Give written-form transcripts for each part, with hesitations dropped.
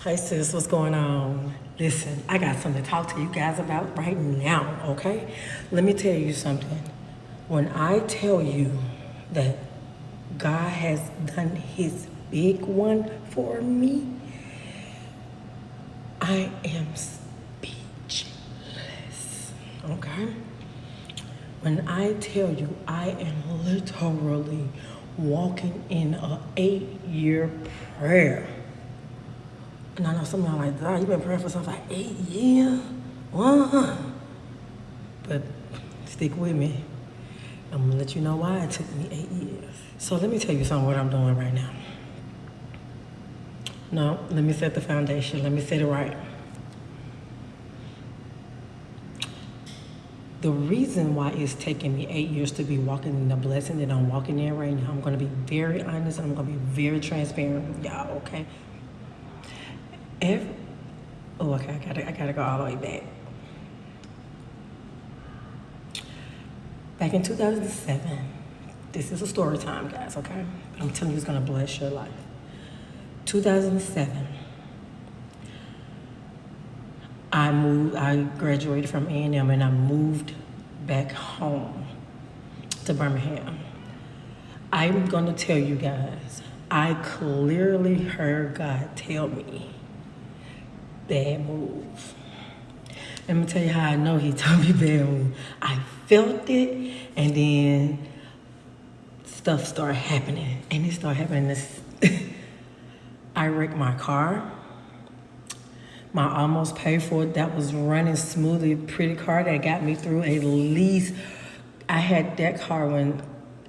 Hey sis, what's going on? Listen, I got something to talk to you guys about right now, okay? Let me tell you something. When I tell you that God has done his big one for me, I am speechless, okay? When I tell you I am literally walking in a 8-year prayer. And I know some of y'all like, "Dog, you been praying for something for 8 years? What?" But stick with me. I'm gonna let you know why it took me 8 years. So let me tell you something what I'm doing right now. No, let me set the foundation. Let me set it right. The reason why it's taking me 8 years to be walking in the blessing that I'm walking in right now, I'm gonna be very honest and I'm gonna be very transparent with y'all, okay? Every, oh, okay, I gotta go all the way back. Back in 2007, this is a story time, guys, okay? I'm telling you it's gonna bless your life. 2007, I graduated from A&M and I moved back home to Birmingham. I'm gonna tell you guys, I clearly heard God tell me, bad move. Let me tell you how I know he told me bad move. I felt it and then stuff started happening. And it started happening this I wrecked my car. My almost paid for it that was running smoothly, pretty car that got me through at least. I had that car when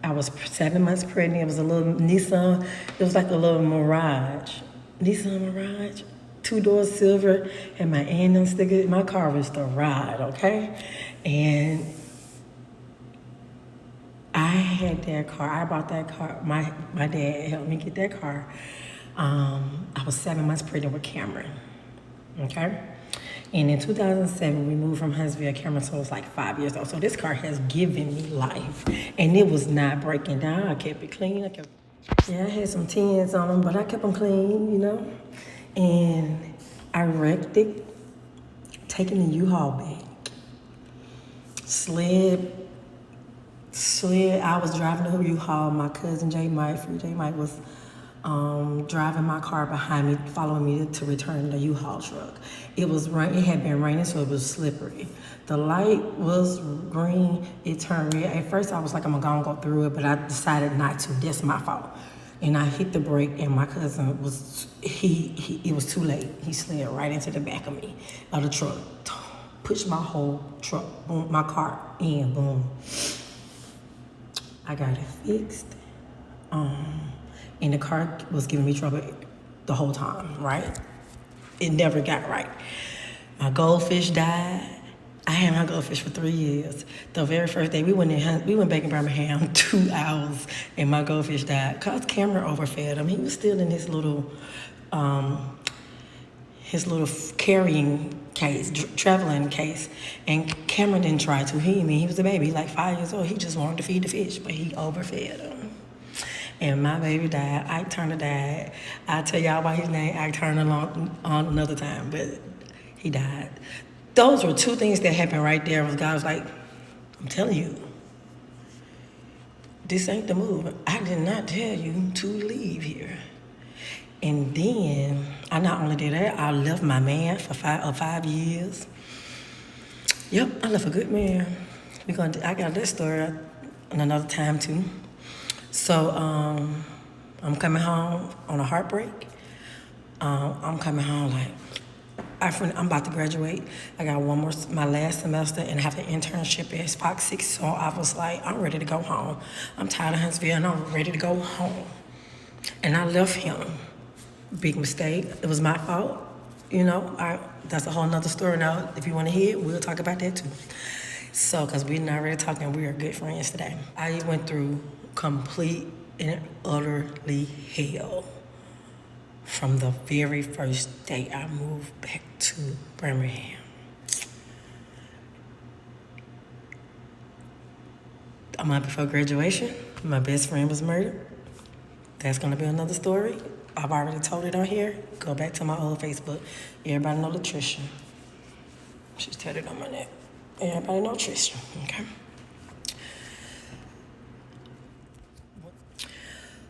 I was 7 months pregnant. It was a little Nissan. It was like a little Mirage. Nissan Mirage. 2-door silver. And my A&M sticker. My car was the ride, okay? And I had that car. I bought that car. My dad helped me get that car. I was 7 months pregnant with Cameron. Okay? And in 2007, we moved from Huntsville, Cameron, so it was like 5 years old. So this car has given me life. And it was not breaking down. I kept it clean. I had some tins on them, but I kept them clean, you know? And I wrecked it, taking the U-Haul back. Slid. I was driving the U-Haul. My cousin J Mike was driving my car behind me, following me to return the U-Haul truck. It had been raining, so it was slippery. The light was green, it turned red. At first I was like, I'm gonna go through it, but I decided not to. That's my fault. And I hit the brake and my cousin it was too late. He slid right into the back of me, of the truck. Pushed my whole truck, boom, my car in, boom. I got it fixed. And the car was giving me trouble the whole time, right? It never got right. My goldfish died. I had my goldfish for 3 years. The very first day we went back in Birmingham 2 hours, and my goldfish died. Cause Cameron overfed him. He was still in his little carrying case, traveling case, and Cameron didn't try to. He was a baby, he like 5 years old. He just wanted to feed the fish, but he overfed him. And my baby died. Ike Turner died. I'll tell y'all about his name, Ike Turner, on another time, but he died. Those were two things that happened right there. God was like, I'm telling you, this ain't the move. I did not tell you to leave here. And then, I not only did that, I left my man for 5 years. Yep, I left a good man. I got that story another time too. So I'm coming home on a heartbreak. I'm coming home like, I'm about to graduate. I got one more, my last semester, and I have an internship at Spock 6. So I was like, I'm ready to go home. I'm tired of Huntsville and I'm ready to go home. And I left him. Big mistake. It was my fault. You know, that's a whole nother story now. If you want to hear it, we'll talk about that too. So, because we're not really talking, we are good friends today. I went through complete and utterly hell from the very first day I moved back to Birmingham. A month before graduation, my best friend was murdered. That's gonna be another story. I've already told it on here. Go back to my old Facebook. Everybody know Latricia. She's tatted on my neck. Everybody know Tricia, okay?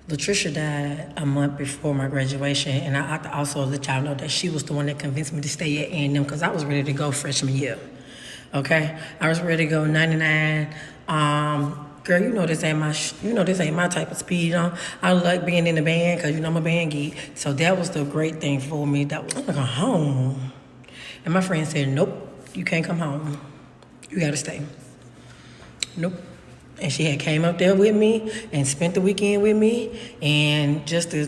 Latricia died a month before my graduation, and I have to also let y'all know that she was the one that convinced me to stay at A&M because I was ready to go freshman year. Okay, I was ready to go 99. Girl, you know this ain't my type of speed. I like being in the band because I'm a band geek. So that was the great thing for me. That was I'm gonna go home, and my friend said, "Nope, you can't come home. You gotta stay." Nope. And she had came up there with me and spent the weekend with me, and just to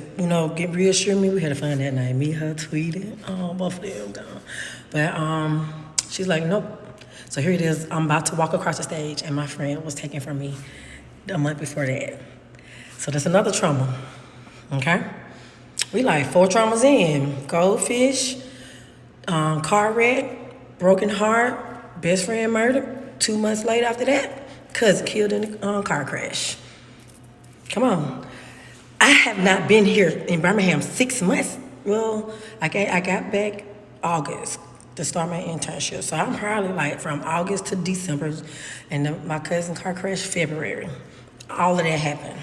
get reassure me, we had a fun that night. Me, her, tweeted, both of them gone. But she's like, nope. So here it is. I'm about to walk across the stage, and my friend was taken from me a month before that. So that's another trauma. Okay, we like 4 traumas in: goldfish, car wreck, broken heart, best friend murdered. 2 months later after that, cousin killed in a car crash. Come on. I have not been here in Birmingham 6 months. Well, I got back August to start my internship. So I'm probably like from August to December, and then my cousin car crash February. All of that happened.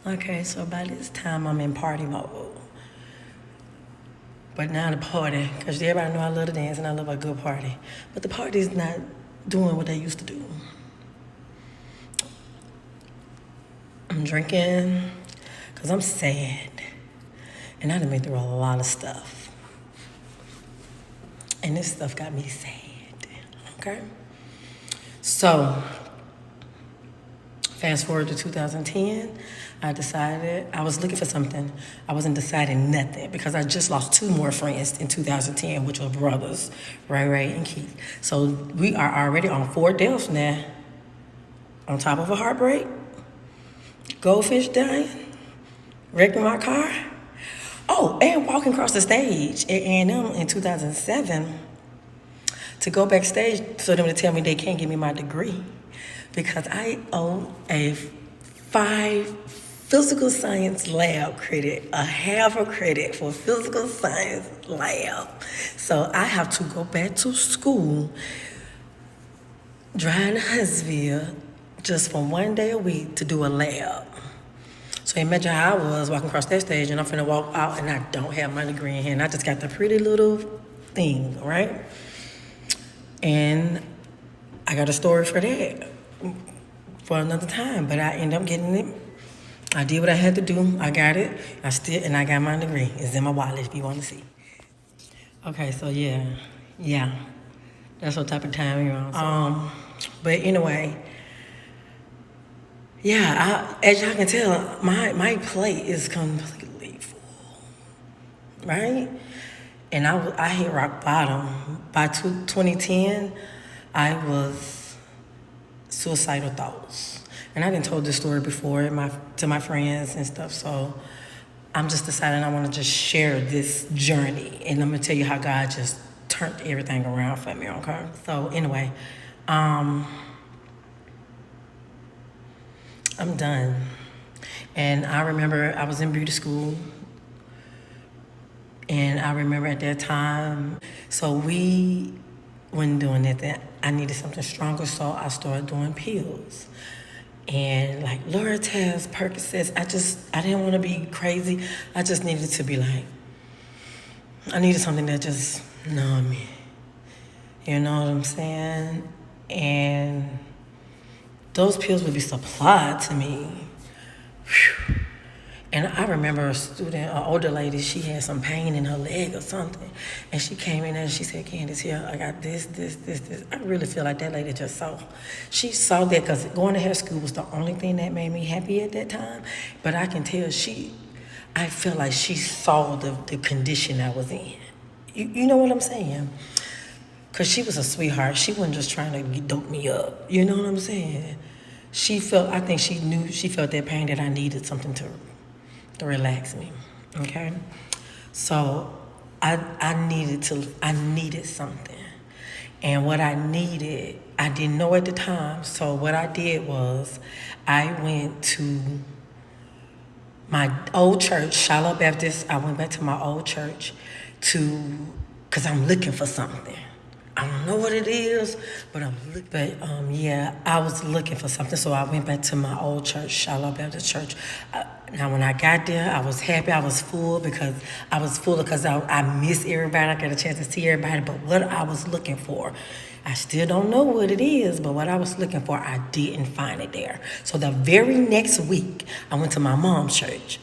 Okay, so by this time I'm in party mode. But now the party, because everybody know I love to dance and I love a good party. But the party's not doing what they used to do. I'm drinking because I'm sad. And I done been through a lot of stuff. And this stuff got me sad, okay? So, fast forward to 2010, I decided I was looking for something. I wasn't deciding nothing because I just lost 2 more friends in 2010, which were brothers, Ray and Keith. So we are already on 4 deaths now. On top of a heartbreak, goldfish dying, wrecking my car. Oh, and walking across the stage at A&M in 2007 to go backstage for them to tell me they can't give me my degree because I owe a 5 physical science lab credit, a half a credit for physical science lab. So I have to go back to school, drive to Huntsville just for 1 day a week to do a lab. So imagine how I was walking across that stage and I'm finna walk out and I don't have my degree in hand. I just got the pretty little thing, right? And I got a story for that for another time, but I ended up getting it. I did what I had to do. I got it. I got my degree. It's in my wallet if you want to see. Okay, so yeah, that's what type of time you're on. But anyway, yeah, as y'all can tell, my plate is completely full, right? And I hit rock bottom. By 2010, I was suicidal thoughts. And I didn't told this story before to my friends and stuff, so I'm just deciding I want to just share this journey. And I'm going to tell you how God just turned everything around for me, okay? So anyway, I'm done. And I remember I was in beauty school. And I remember at that time, so we wasn't doing that. I needed something stronger, so I started doing pills. And like Loratel, Percocets, I didn't want to be crazy. I just needed to be like, I needed something that just numbed me. You know what I'm saying? And those pills would be supplied to me. Whew. And I remember an older lady, she had some pain in her leg or something. And she came in there and she said, Candace, here, I got this. I really feel like that lady just saw. She saw that because going to hair school was the only thing that made me happy at that time. But I can tell I feel like she saw the condition I was in. You know what I'm saying? Because she was a sweetheart. She wasn't just trying to dope me up. You know what I'm saying? She felt that pain that I needed something to relax me, okay? So I needed something. And what I needed, I didn't know at the time. So what I did was I went to my old church, Shiloh Baptist. I went back to my old church because I'm looking for something. I don't know what it is, but yeah, I was looking for something, so I went back to my old church, Shiloh Baptist Church. Now, when I got there, I was happy. I was full because I miss everybody. I got a chance to see everybody, but what I was looking for, I still don't know what it is, but what I was looking for, I didn't find it there. So the very next week, I went to my mom's church,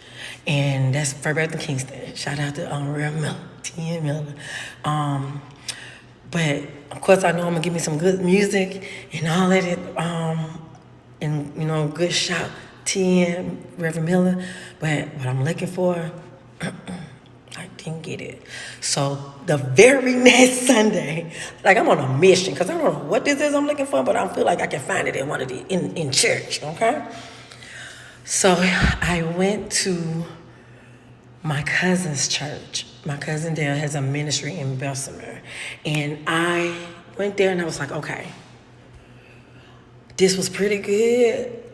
and that's Fairbairn Kingston. Shout out to Real Miller, T.N. Miller. But of course, I know I'm gonna give me some good music and all that. And good shout, T.N. Reverend Miller. But what I'm looking for, I didn't get it. So the very next Sunday, like I'm on a mission because I don't know what this is I'm looking for, but I feel like I can find it in one of the in church. Okay. So I went to my cousin's church. My cousin Dale has a ministry in Bessemer. And I went there and I was like, okay, this was pretty good,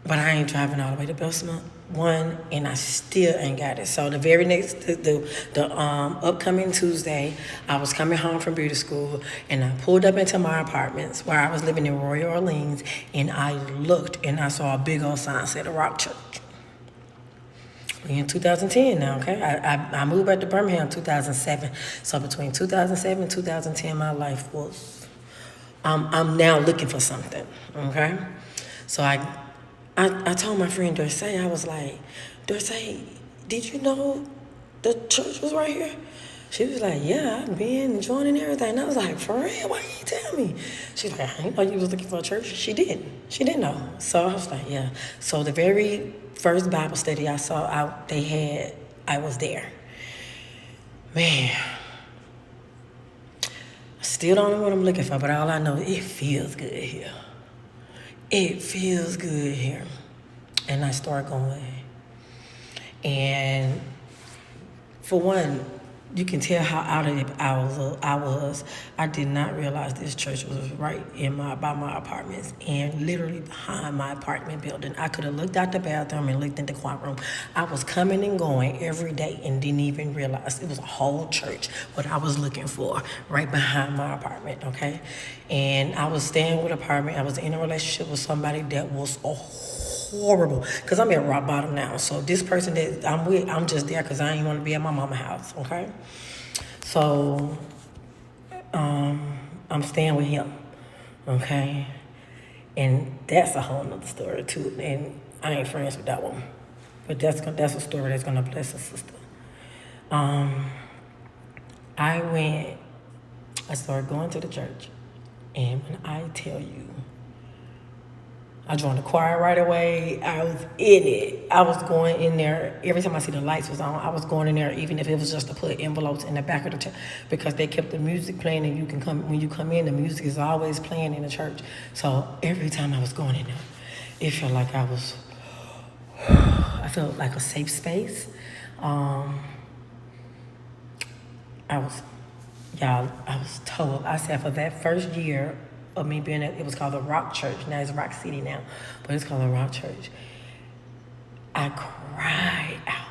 but I ain't driving all the way to Bessemer. One, and I still ain't got it. So the very next, the upcoming Tuesday, I was coming home from beauty school, and I pulled up into my apartments where I was living in Royal Orleans, and I looked and I saw a big old sign said Rock Church. We in 2010 now, okay? I moved back to Birmingham in 2007. So between 2007 and 2010, my life was, I'm now looking for something, okay? So I told my friend Dorsey, I was like, Dorsey, did you know the church was right here? She was like, yeah, I've been joining everything. And I was like, for real? Why you ain't tell me? She's like, I didn't know you was looking for a church. She didn't know. So I was like, yeah. So the very first Bible study I saw I was there. Man, I still don't know what I'm looking for, but all I know, it feels good here. It feels good here. And I start going. And for one, you can tell how out of it I was. I did not realize this church was right by my apartments and literally behind my apartment building. I could have looked out the bathroom and looked in the courtroom. I was coming and going every day and didn't even realize it was a whole church, what I was looking for, right behind my apartment, okay? And I was staying with an apartment. I was in a relationship with somebody that was horrible, because I'm at rock bottom now. So this person that I'm with, I'm just there because I ain't want to be at my mama's house, okay? So I'm staying with him, okay? And that's a whole nother story too. And I ain't friends with that one, but that's a story that's gonna bless a sister. I started going to the church, and when I tell you, I joined the choir right away. I was in it. I was going in there. Every time I see the lights was on, I was going in there, even if it was just to put envelopes in the back of the church, because they kept the music playing, and when you come in, the music is always playing in the church. So every time I was going in there, it felt like I felt like a safe space. I was told, I said, for that first year of me being it was called the Rock Church. Now it's Rock City now, but it's called the Rock Church. I cried out.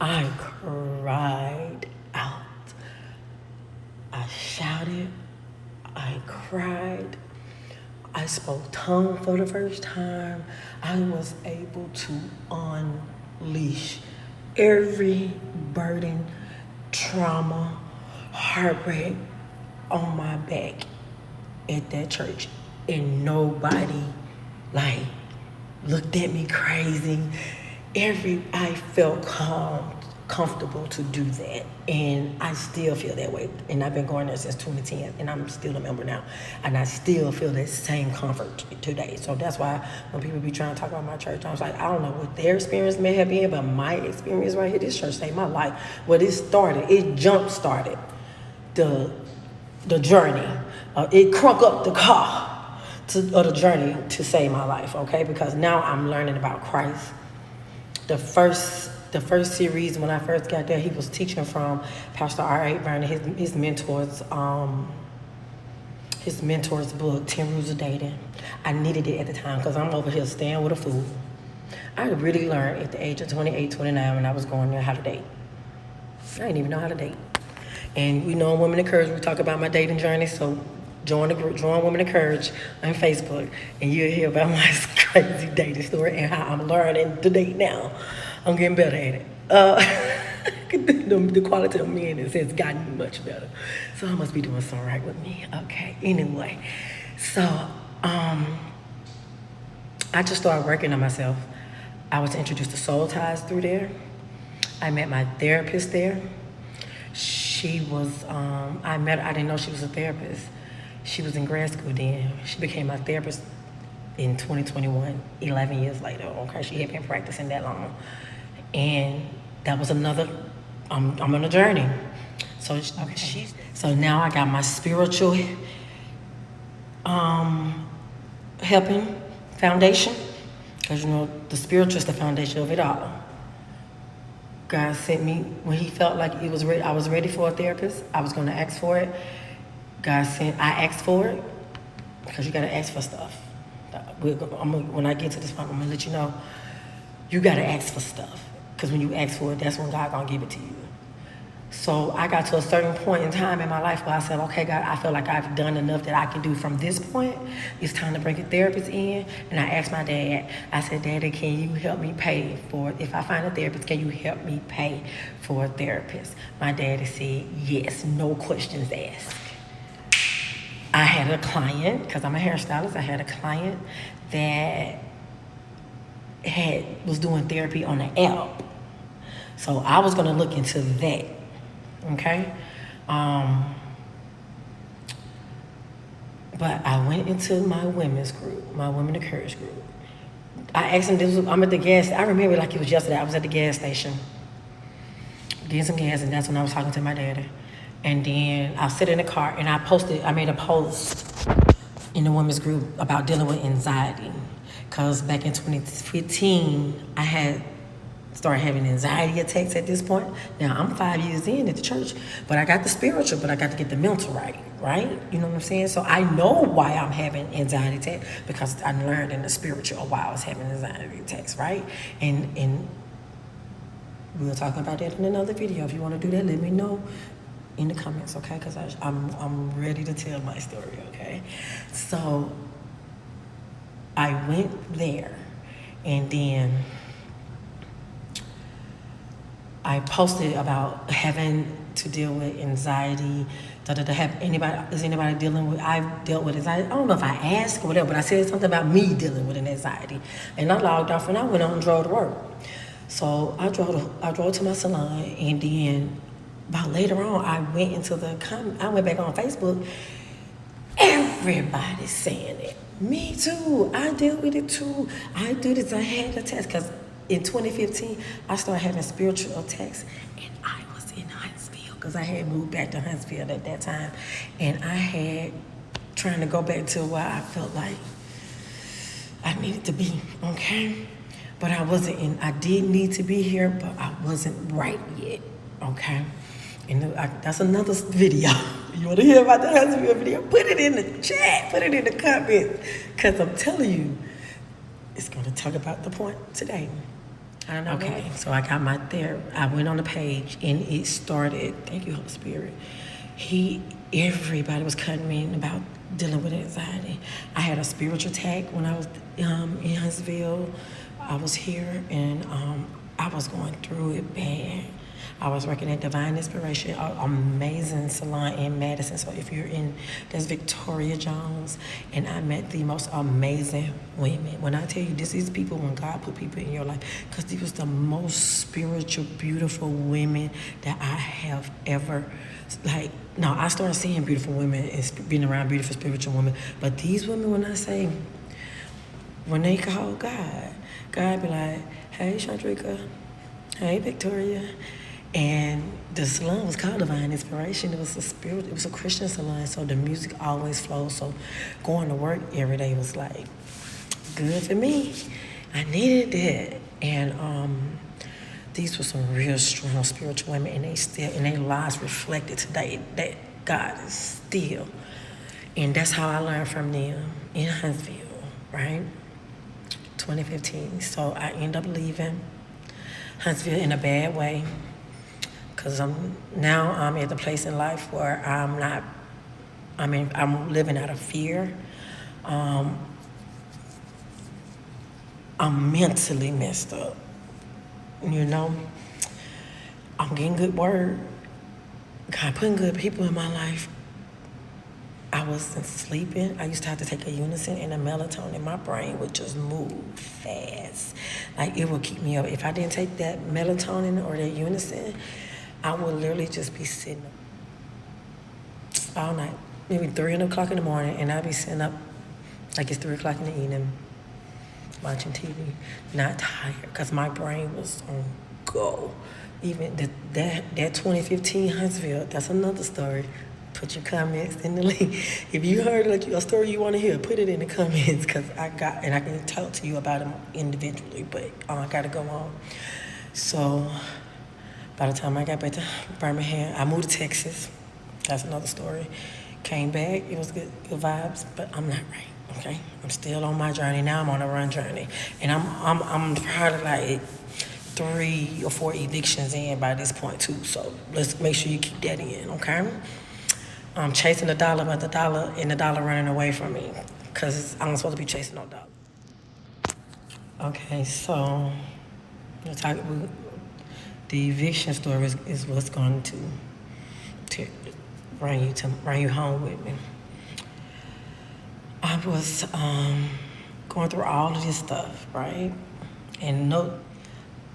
I cried out. I shouted. I cried. I spoke tongue for the first time. I was able to unleash every burden, trauma, heartbreak on my back at that church, and nobody looked at me crazy. I felt comfortable to do that, and I still feel that way. And I've been going there since 2010, and I'm still a member now, and I still feel that same comfort today. So that's why when people be trying to talk about my church, I was like, I don't know what their experience may have been, but my experience right here, this church saved my life. It jump started the journey. It crunk up the car the journey to save my life, okay? Because now I'm learning about Christ. The first series, when I first got there, he was teaching from Pastor R.A. Vernon, his mentor's book, 10 Rules of Dating. I needed it at the time because I'm over here staying with a fool. I really learned at the age of 28, 29 when I was going there how to date. I didn't even know how to date. And we know Women of Courage, we talk about my dating journey, so join the group, join Women of Courage on Facebook, and you'll hear about my crazy dating story and how I'm learning to date now. I'm getting better at it. The quality of men has gotten much better. So I must be doing something right with me. Okay, anyway. So, I just started working on myself. I was introduced to Soul Ties through there. I met my therapist there. She was, I didn't know she was a therapist. She was in grad school then. She became my therapist in 2021, 11 years later. Okay, she had been practicing that long. And that was another, I'm on a journey. So, so now I got my spiritual helping foundation, because you know the spiritual is the foundation of it all. God sent me when He felt like it was ready. I was ready for a therapist. I was going to ask for it. I asked for it, because you got to ask for stuff. When I get to this point, I'm going to let you know, you got to ask for stuff, because when you ask for it, that's when God going to give it to you. So I got to a certain point in time in my life where I said, okay, God, I feel like I've done enough that I can do from this point. It's time to bring a therapist in. And I asked my dad, I said, Daddy, can you help me pay for it? If I find a therapist, can you help me pay for a therapist? My daddy said, yes, no questions asked. I had a client, because I'm a hairstylist, I had a client that was doing therapy on an app. So I was going to look into that. Okay, but I went into my women's group, my Women of Courage group. I asked them, I'm at the gas, I remember like it was yesterday, I was at the gas station, getting some gas, and that's when I was talking to my daddy. And then I sit in the car, and I made a post in the women's group about dealing with anxiety. Because back in 2015, I had started having anxiety attacks at this point. Now, I'm 5 years in at the church, but I got the spiritual, but I got to get the mental right? You know what I'm saying? So I know why I'm having anxiety attacks, because I learned in the spiritual why I was having anxiety attacks, right? And we'll talk about that in another video. If you want to do that, let me know in the comments, okay? Because I'm ready to tell my story, okay? So I went there, and then I posted about having to deal with anxiety. Is anybody dealing with? I've dealt with anxiety. I don't know if I asked or whatever, but I said something about me dealing with an anxiety, and I logged off and I went on and drove to work. So I drove to my salon, and then about later on, I went back on Facebook. Everybody's saying it. Me too. I deal with it too. I do this. I had the test because in 2015, I started having spiritual attacks, and I was in Huntsville because I had moved back to Huntsville at that time, and I had trying to go back to where I felt like I needed to be, okay? But I wasn't I did need to be here, but I wasn't right yet, okay? And that's another video. You want to hear about the Huntsville video? Put it in the chat, put it in the comments, because I'm telling you, it's going to talk about the point today. I don't know. Okay, so I got I went on the page, and it started, thank you, Holy Spirit. Everybody was cutting me in about dealing with anxiety. I had a spiritual attack when I was in Huntsville. I was here, and I was going through it bad. I was working at Divine Inspiration, an amazing salon in Madison. So if you're in, there's Victoria Jones, and I met the most amazing women. When I tell you, this is people, when God put people in your life, because these was the most spiritual, beautiful women that I have ever, I started seeing beautiful women and being around beautiful spiritual women. But these women, when they call God be like, hey, Chandrika, hey, Victoria. And the salon was called Divine Inspiration. It was a Christian salon, so the music always flowed. So going to work every day was like good for me. I needed that. And these were some real strong spiritual women, and their lives reflected today that God is still. And that's how I learned from them in Huntsville, right? 2015. So I end up leaving Huntsville in a bad way because I'm at the place in life where I'm living out of fear. Um, I'm mentally messed up. You know, I'm getting good word. God putting good people in my life. I wasn't sleeping. I used to have to take a unison and a melatonin. My brain would just move fast. Like it would keep me up. If I didn't take that melatonin or that unison, I would literally just be sitting up all night. Maybe 3 o'clock in the morning, and I'd be sitting up like it's 3 o'clock in the evening, watching TV, not tired, because my brain was on go. Even that 2015 Huntsville, that's another story. Put your comments in the link. If you heard like a story you want to hear, put it in the comments because I can talk to you about them individually, but I got to go on. So by the time I got back to Birmingham, I moved to Texas. That's another story. Came back, it was good vibes, but I'm not right, okay? I'm still on my journey. Now I'm on a run journey. And I'm probably like 3 or 4 evictions in by this point too. So let's make sure you keep that in, okay? I'm chasing the dollar, but the dollar running away from me because I'm supposed to be chasing no dollar. Okay, so the eviction story is what's going to bring you home with me. I was going through all of this stuff, right? And no,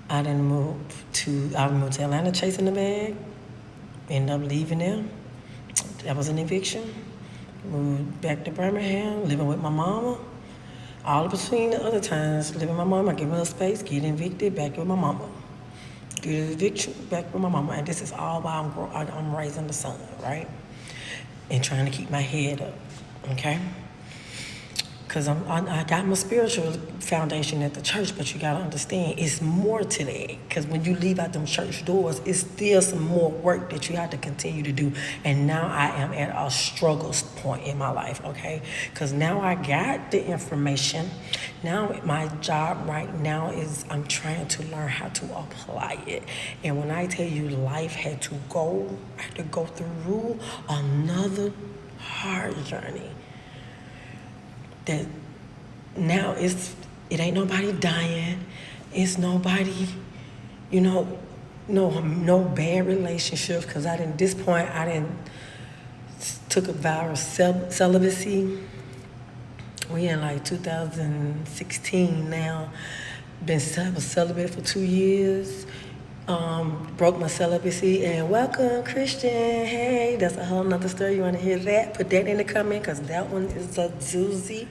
I moved to Atlanta chasing the bag, ended up leaving there. That was an eviction. Moved back to Birmingham, living with my mama. All between the other times, living with my mama, give me a space, get evicted, back with my mama. Get an eviction, back with my mama. And this is all while I'm raising the son, right? And trying to keep my head up, okay? Because I got my spiritual foundation at the church, but you got to understand, it's more to that. Because when you leave out them church doors, it's still some more work that you have to continue to do. And now I am at a struggle point in my life, okay? Because now I got the information. Now my job right now is I'm trying to learn how to apply it. And when I tell you I had to go through another hard journey. That now it ain't nobody dying, it's nobody, no bad relationships, because this point I took a vow of celibacy. We in like 2016 now, been celibate for 2 years. Broke my celibacy, and welcome Christian. Hey, that's a whole nother story. You want to hear that? Put that in the comment because that one is a doozy.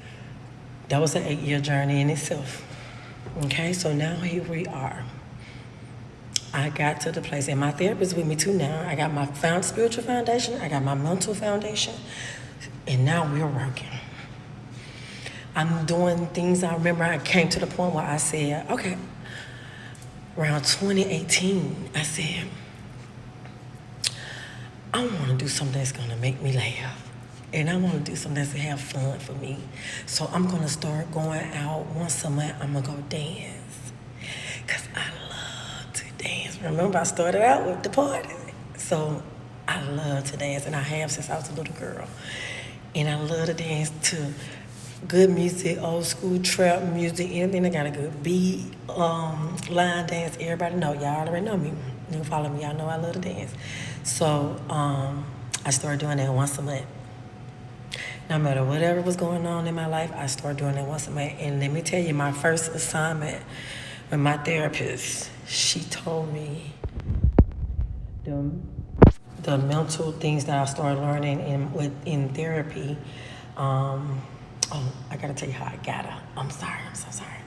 That was an 8-year journey in itself. Okay, so now here we are. I got to the place, and my therapist with me too now. I got my spiritual foundation, I got my mental foundation, and now we're working. I'm doing things. I remember I came to the point where I said, okay, around 2018, I said, I want to do something that's going to make me laugh. And I want to do something that's going to have fun for me. So I'm going to start going out once a month. I'm going to go dance. Because I love to dance. Remember, I started out with the party. So I love to dance, and I have since I was a little girl. And I love to dance to good music, old school trap music, anything that got a good beat, line dance. Everybody know, y'all already know me. You follow me, y'all know I love to dance. So I started doing that once a month. No matter whatever was going on in my life, I started doing that once a month. And let me tell you, my first assignment with my therapist, she told me the mental things that I started learning in therapy. I gotta tell you how I got her. I'm so sorry.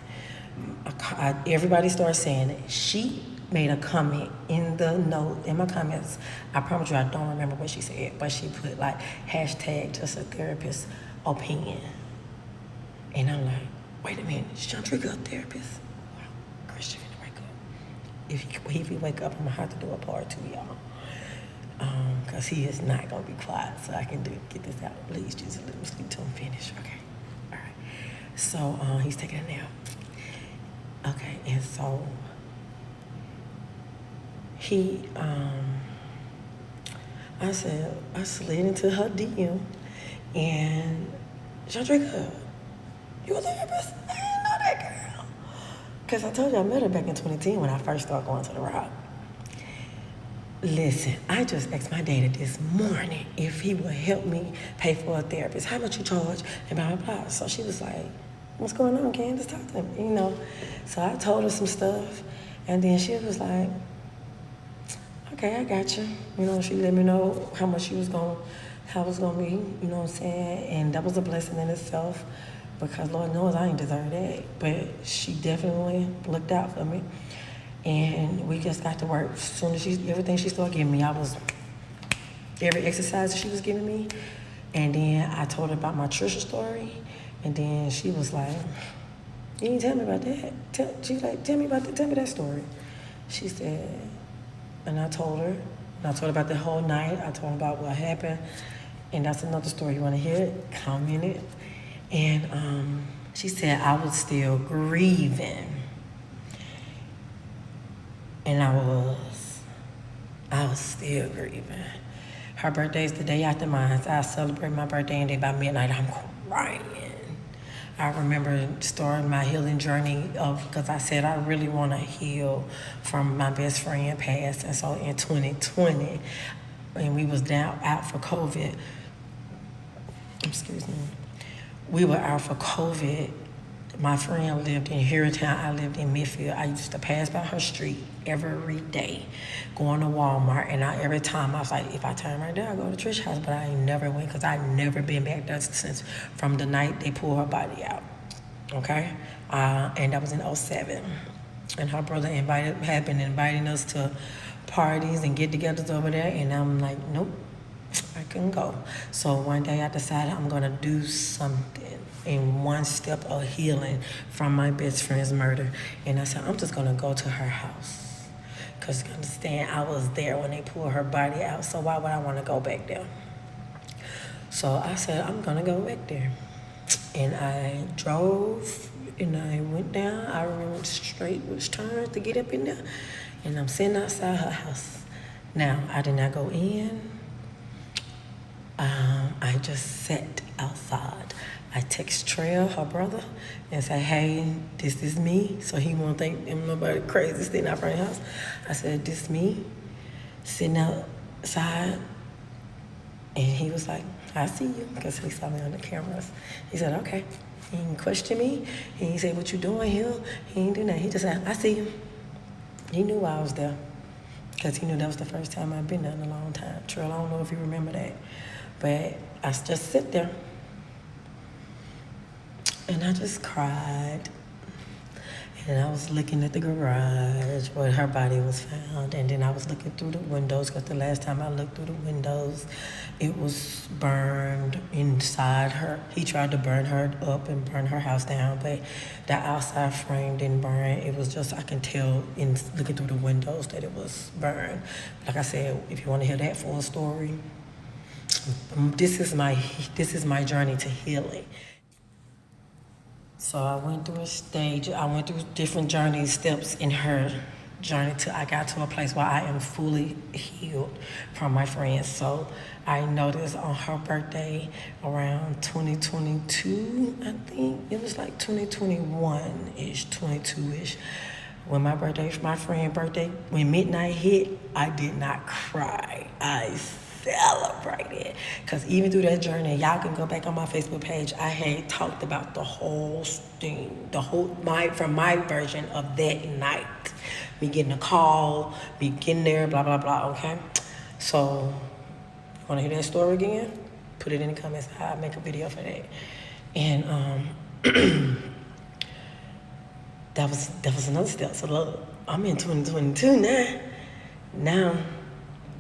Everybody started saying it. She made a comment in my comments. I promise you I don't remember what she said, but she put like hashtag just a therapist opinion. And I'm like, wait a minute, is Chandrika a therapist? Wow, Christian finna wake up. If he wake up, I'm gonna have to do a part 2, y'all. Because he is not gonna be quiet, so I can get this out. Please, Jesus, let me sleep till I'm finished. Okay. All right. So he's taking a nap. Okay, and so he, I slid into her DM and Chandrika, you a therapist? I didn't know that girl. Because I told you I met her back in 2010 when I first started going to the rock. Listen, I just asked my daddy this morning if he would help me pay for a therapist. How much you charge? And blah, blah, blah. So she was like, what's going on, Candace? Talk to me, you know. So I told her some stuff. And then she was like, okay, I got you. You know, she let me know how much she was going, how it was going to be, you know what I'm saying? And that was a blessing in itself because Lord knows I ain't deserve that. But she definitely looked out for me. And we just got to work. As soon as everything she started giving me, every exercise that she was giving me. And then I told her about my Trisha story. And then she was like, you didn't tell me about that. She was like, tell me that story. She said, and I told her about the whole night. I told her about what happened. And that's another story. You want to hear it? Comment it. And she said I was still grieving. And I was still grieving. Her birthday's the day after mine. So I celebrate my birthday and then by midnight I'm crying. I remember starting my healing journey because I said I really want to heal from my best friend passed. And so in 2020, and we was out for COVID. Excuse me. We were out for COVID. My friend lived in Harrytown. I lived in Midfield. I used to pass by her street every day, going to Walmart. And every time I was like, if I turn right there, I go to Trish's house. But I ain't never went because I never been back there since from the night they pulled her body out. Okay? And that was in 2007. And her brother had been inviting us to parties and get-togethers over there. And I'm like, nope, I couldn't go. So one day I decided I'm going to do something in one step of healing from my best friend's murder. And I said, I'm just going to go to her house. Because you understand, I was there when they pulled her body out, so why would I want to go back there? So I said, I'm going to go back there. And I drove, and I went down. I went straight with turns to get up in there. And I'm sitting outside her house. Now, I did not go in. I just sat outside. I text Trail, her brother, and say, hey, this is me. So he won't think I'm nobody crazy sitting out front of the house. I said, this me, sitting outside. And he was like, I see you, because he saw me on the cameras. He said, okay. He didn't question me. He didn't say, what you doing here? He didn't do nothing. He just said, I see you. He knew why I was there, because he knew that was the first time I'd been there in a long time. Trail, I don't know if you remember that. But I just sit there. And I just cried. And I was looking at the garage where her body was found. And then I was looking through the windows, because the last time I looked through the windows, it was burned inside her. He tried to burn her up and burn her house down, but the outside frame didn't burn. It was just, I can tell in looking through the windows that it was burned. Like I said, if you want to hear that full story, this is my journey to healing. So I went through a stage. I went through different journey steps in her journey till I got to a place where I am fully healed from my friends. So I noticed on her birthday around 2022, I think it was like 2021-ish, 22-ish. When my friend's birthday, when midnight hit, I did not cry. I celebrated. Because even through that journey, y'all can go back on my Facebook page, I had talked about the whole thing, from my version of that night. Me getting a call, me getting there, blah, blah, blah, okay? So, you want to hear that story again? Put it in the comments. I'll make a video for that. And that was another step. So look, I'm in 2022 now. Now,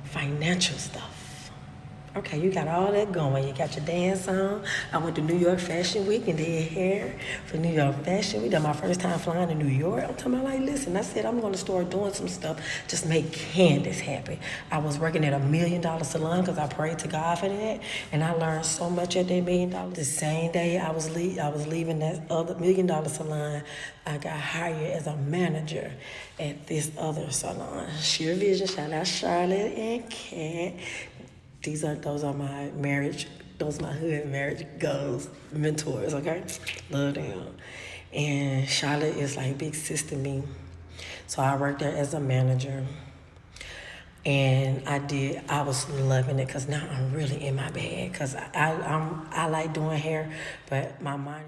financial stuff. Okay, you got all that going. You got your dance on. I went to New York Fashion Week and did hair for New York Fashion Week. That was my first time flying to New York. I'm talking about like, listen, I said I'm going to start doing some stuff, just make Candace happy. I was working at $1 million salon because I prayed to God for that, and I learned so much at that $1 million. The same day I was leaving that other $1 million salon, I got hired as a manager at this other salon. Sheer Vision, shout out Charlotte and Kat. Those are my marriage, those are my hood marriage goals, mentors, okay? Love them. And Charlotte is like big sis to me. So I worked there as a manager. And I was loving it because now I'm really in my bag because I like doing hair, but my mind,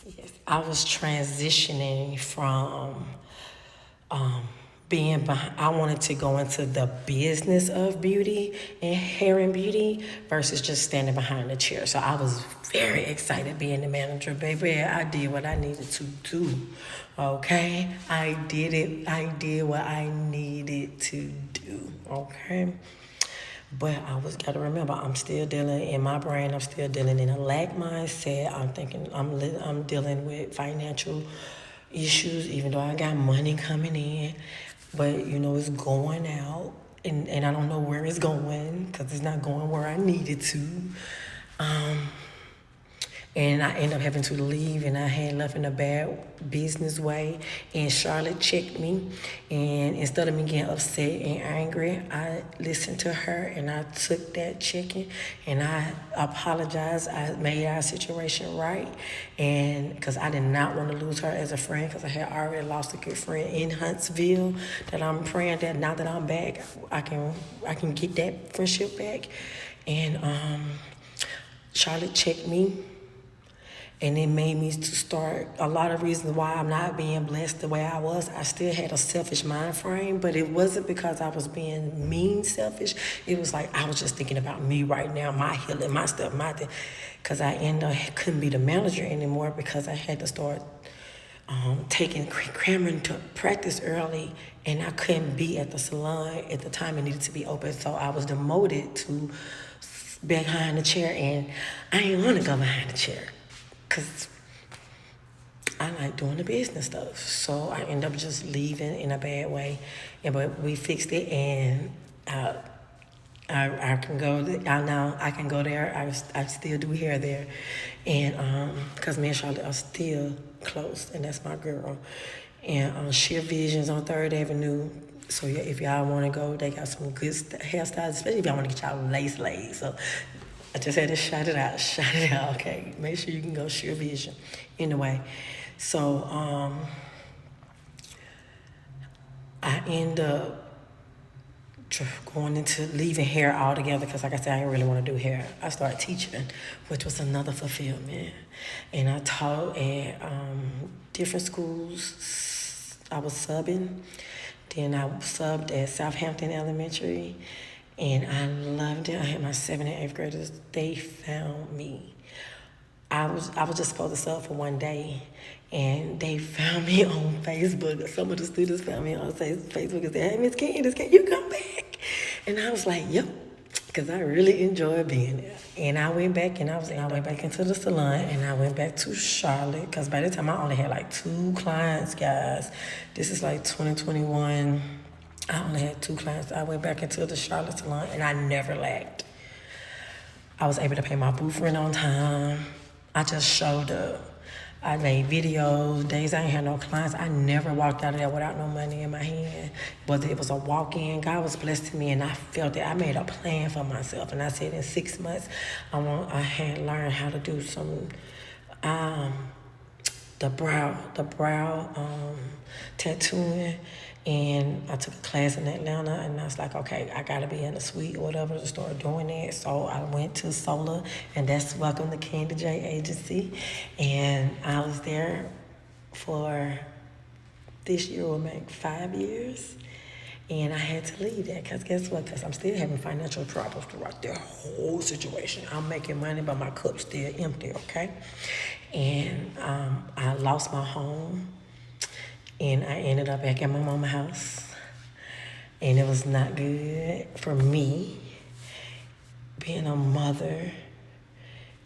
yes, I was transitioning from um, being behind, I wanted to go into the business of beauty and hair and beauty versus just standing behind the chair. So I was very excited being the manager, baby. I did what I needed to do. Okay, I did it. I did what I needed to do. Okay. But I was gotta remember, I'm still dealing in my brain. I'm still dealing in a lack mindset. I'm thinking I'm dealing with financial issues, even though I got money coming in. But it's going out, and I don't know where it's going because it's not going where I needed to. Um, and I ended up having to leave, and I had left in a bad business way. And Charlotte checked me, and instead of me getting upset and angry, I listened to her, and I took that checking, and I apologized. I made our situation right, and because I did not want to lose her as a friend, because I had already lost a good friend in Huntsville. That I'm praying that now that I'm back, I can get that friendship back. And Charlotte checked me. And it made me to start a lot of reasons why I'm not being blessed the way I was. I still had a selfish mind frame, but it wasn't because I was being mean selfish. It was like I was just thinking about me right now, my healing, my stuff, my thing. Because I couldn't be the manager anymore because I had to start cramming to practice early, and I couldn't be at the salon at the time it needed to be open. So I was demoted to behind the chair, and I didn't want to go behind the chair. Because I like doing the business stuff. So I end up just leaving in a bad way. But we fixed it, and I can go now. I can go there. I still do hair there. And because me and Charlotte are still close, and that's my girl. And Sheer Visions on 3rd Avenue. So yeah, if y'all want to go, they got some good hairstyles, especially if y'all want to get y'all lace laid. So I just had to shout it out, okay? Make sure you can go Sheer Vision. Anyway, so I end up going into leaving hair altogether because, like I said, I didn't really want to do hair. I started teaching, which was another fulfillment. And I taught at different schools. I was subbing. Then I subbed at Southampton Elementary. And I loved it. I had my 7th and 8th graders. They found me. I was just supposed to sub for one day, and they found me on Facebook. Some of the students found me on Facebook and said, "Hey, Miss Candace, can you come back?" And I was like, "Yep," because I really enjoyed being there. And I went back, and I went back into the salon, and I went back to Charlotte because by the time I only had like 2 clients, guys. This is like 2021. I only had 2 clients. I went back into the Charlotte salon, and I never lacked. I was able to pay my booth rent on time. I just showed up. I made videos. Days I ain't had no clients. I never walked out of there without no money in my hand. Whether it was a walk-in, God was blessing me, and I felt it. I made a plan for myself, and I said in 6 months, I had learned how to do some the brow tattooing. And I took a class in Atlanta, and I was like, okay, I gotta be in a suite or whatever to start doing that. So I went to Solar, and that's Welcome to Candy J Agency. And I was there for, this year will make 5 years. And I had to leave that, because guess what? Because I'm still having financial problems throughout the whole situation. I'm making money, but my cup's still empty, okay? And I lost my home. And I ended up back at my mama's house. And it was not good for me. being a mother,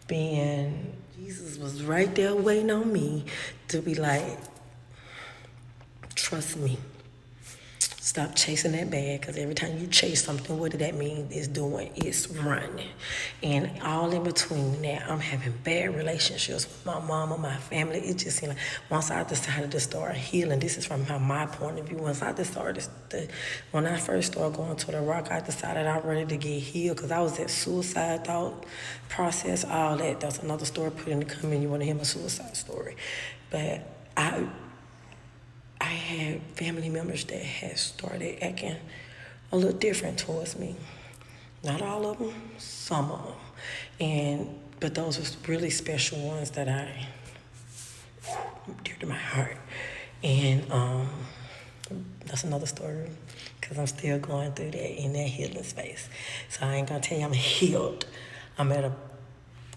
being, Jesus was right there waiting on me to be like, trust me. Stop chasing that bag, because every time you chase something, what did that mean? It's doing, it's running. And all in between that, I'm having bad relationships with my mama, my family. It just seemed like once I decided to start healing, this is from my point of view. Once I decided, when I first started going to the rock, I decided I'm ready to get healed, because I was at suicide thought process, all that. That's another story put in the comment. You want to hear my suicide story. But I had family members that had started acting a little different towards me. Not all of them, some of them. But those were really special ones that I, dear to my heart. And that's another story, because I'm still going through that in that healing space. So I ain't gonna tell you I'm healed. I'm at a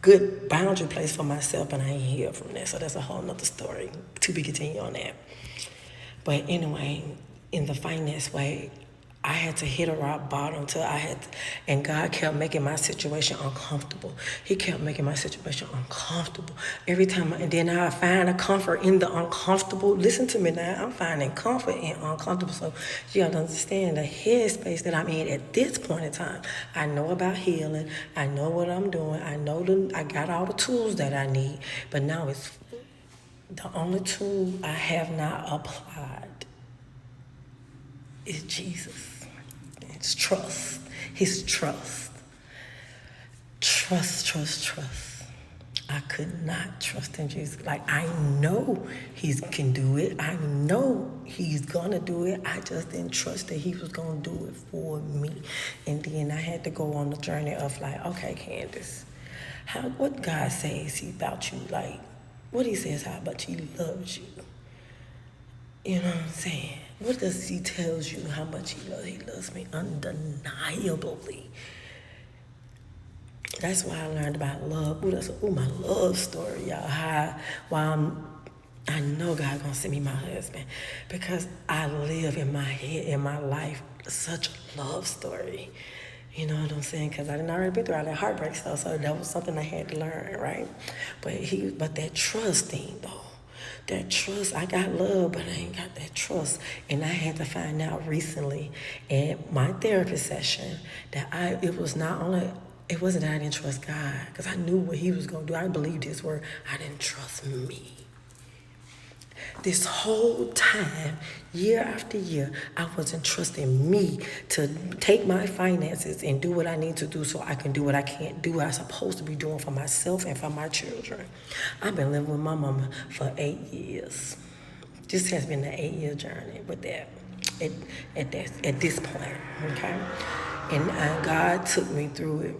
good boundary place for myself, and I ain't healed from that. So that's a whole nother story. To be continued on that. But anyway, in the finance way, I had to hit a rock bottom and God kept making my situation uncomfortable. He kept making my situation uncomfortable. Every time, and then I find a comfort in the uncomfortable. Listen to me now, I'm finding comfort in uncomfortable. So you gotta understand the headspace that I'm in at this point in time. I know about healing. I know what I'm doing. I got all the tools that I need. But now it's the only tool I have not applied is Jesus. It's trust. His trust. Trust. I could not trust in Jesus. Like, I know he can do it. I know he's gonna do it. I just didn't trust that he was gonna do it for me. And then I had to go on the journey of like, okay, Candace, what God says about you, like, what he says how much he loves you. You know what I'm saying? What does he tells you how much he loves? He loves me undeniably. That's why I learned about love. My love story, y'all. I know God gonna send me my husband, because I live in my head, in my life, such a love story. You know what I'm saying? Because I didn't already been through all that heartbreak stuff, so that was something I had to learn, right? But that trust thing, though, that trust, I got love, but I ain't got that trust. And I had to find out recently at my therapist session that it wasn't that I didn't trust God, because I knew what he was going to do. I believed his word. I didn't trust me. This whole time, year after year, I wasn't trusting me to take my finances and do what I need to do so I can do what I can't do, what I'm supposed to be doing for myself and for my children. I've been living with my mama for 8 years. This has been an 8-year journey with that at this point, okay? And God took me through it.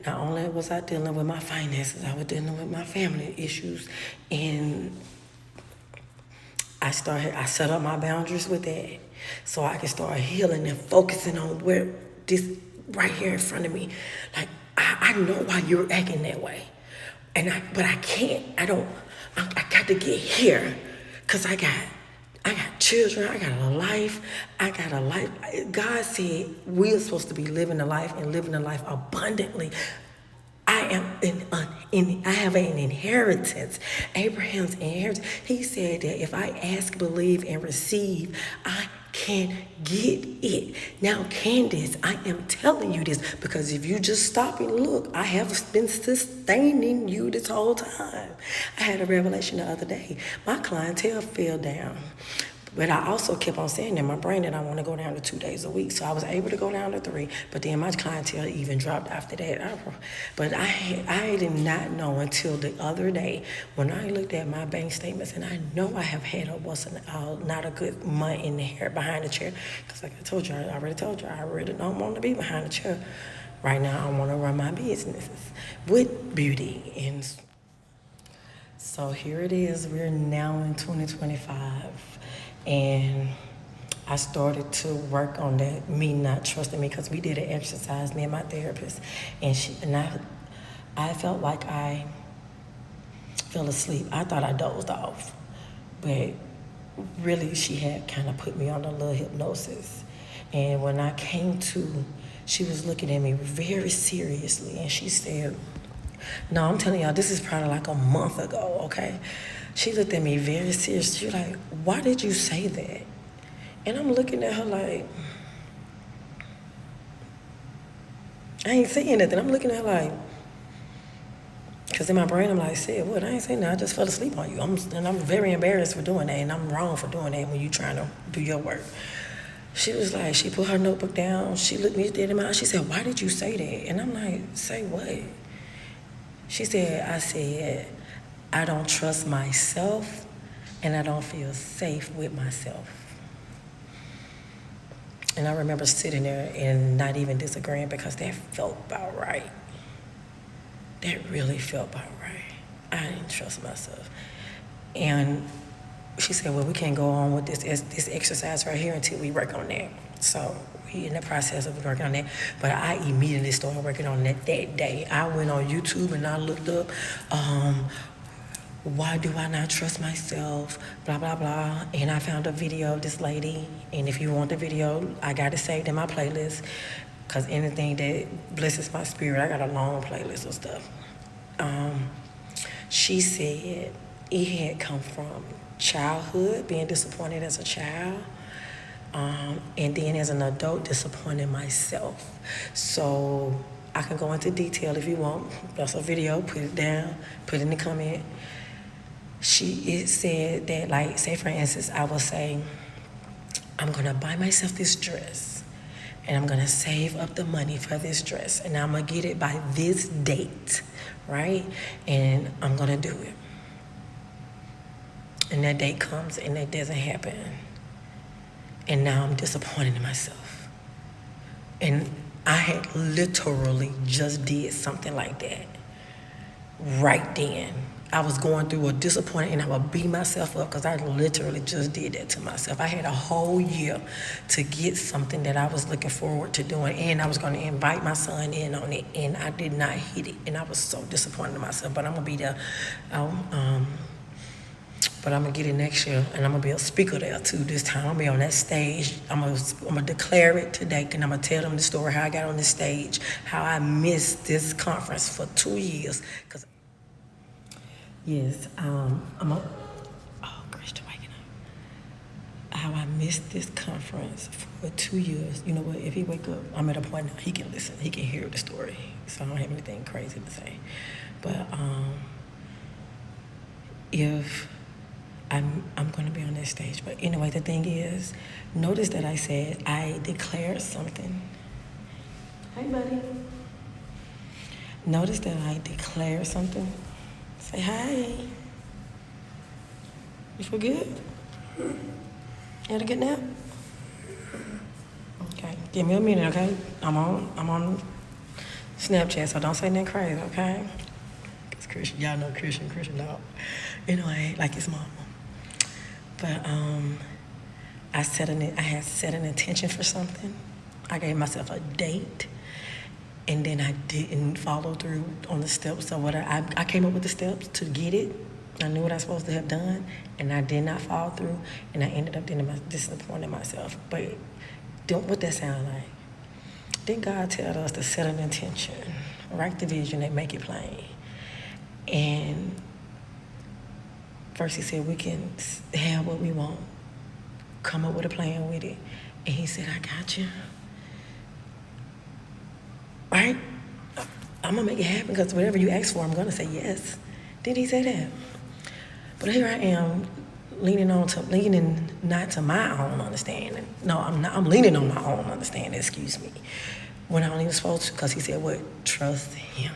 Not only was I dealing with my finances, I was dealing with my family issues, and I set up my boundaries with that so I can start healing and focusing on where this right here in front of me. Like, I know why you're acting that way. But I can't. I got to get here, because I got children. I got a life. God said we're supposed to be living a life and living a life abundantly. I have an inheritance, Abraham's inheritance. He said that if I ask, believe, and receive, I can get it. Now, Candace, I am telling you this because if you just stop and look, I have been sustaining you this whole time. I had a revelation the other day. My clientele fell down. But I also kept on saying in my brain that I want to go down to 2 days a week. So I was able to go down to 3, but then my clientele even dropped after that. But I did not know until the other day when I looked at my bank statements, and I know I have had not a good month in there behind the chair. Because like I already told you, I really don't want to be behind the chair. Right now, I want to run my businesses with beauty. And so here it is. We're now in 2025. And I started to work on that, me not trusting me, because we did an exercise, me and my therapist, and I felt like I fell asleep. I thought I dozed off, but really she had kind of put me on a little hypnosis. And when I came to, she was looking at me very seriously, and she said, no, I'm telling y'all, this is probably like a month ago, okay? She looked at me very seriously. She was like, why did you say that? And I'm looking at her like, I ain't saying nothing. I'm looking at her like, because in my brain, I'm like, said what? I ain't saying that. I just fell asleep on you. And I'm very embarrassed for doing that, and I'm wrong for doing that when you trying to do your work. She was like, she put her notebook down. She looked me dead in my eyes. She said, why did you say that? And I'm like, say what? She said, I said, I don't trust myself, and I don't feel safe with myself. And I remember sitting there and not even disagreeing because that felt about right. That really felt about right. I didn't trust myself. And she said, well, we can't go on with this exercise right here until we work on that. So we in the process of working on that. But I immediately started working on that day. I went on YouTube and I looked up, why do I not trust myself, blah, blah, blah. And I found a video of this lady. And if you want the video, I got it saved in my playlist. Because anything that blesses my spirit, I got a long playlist of stuff. She said it had come from childhood, being disappointed as a child, and then as an adult, disappointing myself. So I can go into detail if you want. That's a video, put it down, put it in the comment. It said that, like, say for instance, I will say, I'm gonna buy myself this dress, and I'm gonna save up the money for this dress, and I'm gonna get it by this date, right? And I'm gonna do it. And that date comes and that doesn't happen. And now I'm disappointed in myself. And I had literally just did something like that right then. I was going through a disappointment, and I would beat myself up because I literally just did that to myself. I had a whole year to get something that I was looking forward to doing, and I was going to invite my son in on it, and I did not hit it, and I was so disappointed in myself. But I'm going to be there. But I'm going to get it next year, and I'm going to be a speaker there too this time. I'm going to be on that stage. I'm going to declare it today, and I'm going to tell them the story, how I got on this stage, how I missed this conference for 2 years. Yes, Christian waking up. How I missed this conference for 2 years. You know what, if he wake up, I'm at a point now, he can listen, he can hear the story. So I don't have anything crazy to say. But if I'm gonna be on that stage. But anyway, the thing is, notice that I said I declared something. Hey, buddy. Notice that I declared something. Say hi. You feel good? You had a good nap? Okay, give me a minute, okay? I'm on Snapchat, so don't say nothing crazy, okay? Cause Christian, y'all know Christian dog. Anyway, like his mama. But I had set an intention for something. I gave myself a date. And then I didn't follow through on the steps. So I came up with the steps to get it. I knew what I was supposed to have done, and I did not follow through, and I ended up disappointing myself. But what that sound like? Didn't God tell us to set an intention, write the vision, and make it plain? And first he said we can have what we want, come up with a plan with it. And he said, I got you. Right? I'm going to make it happen because whatever you ask for, I'm going to say yes. Did he say that? But here I am leaning not to my own understanding. No, I'm not. I'm leaning on my own understanding, excuse me. When I don't even supposed to, because he said what? Trust him.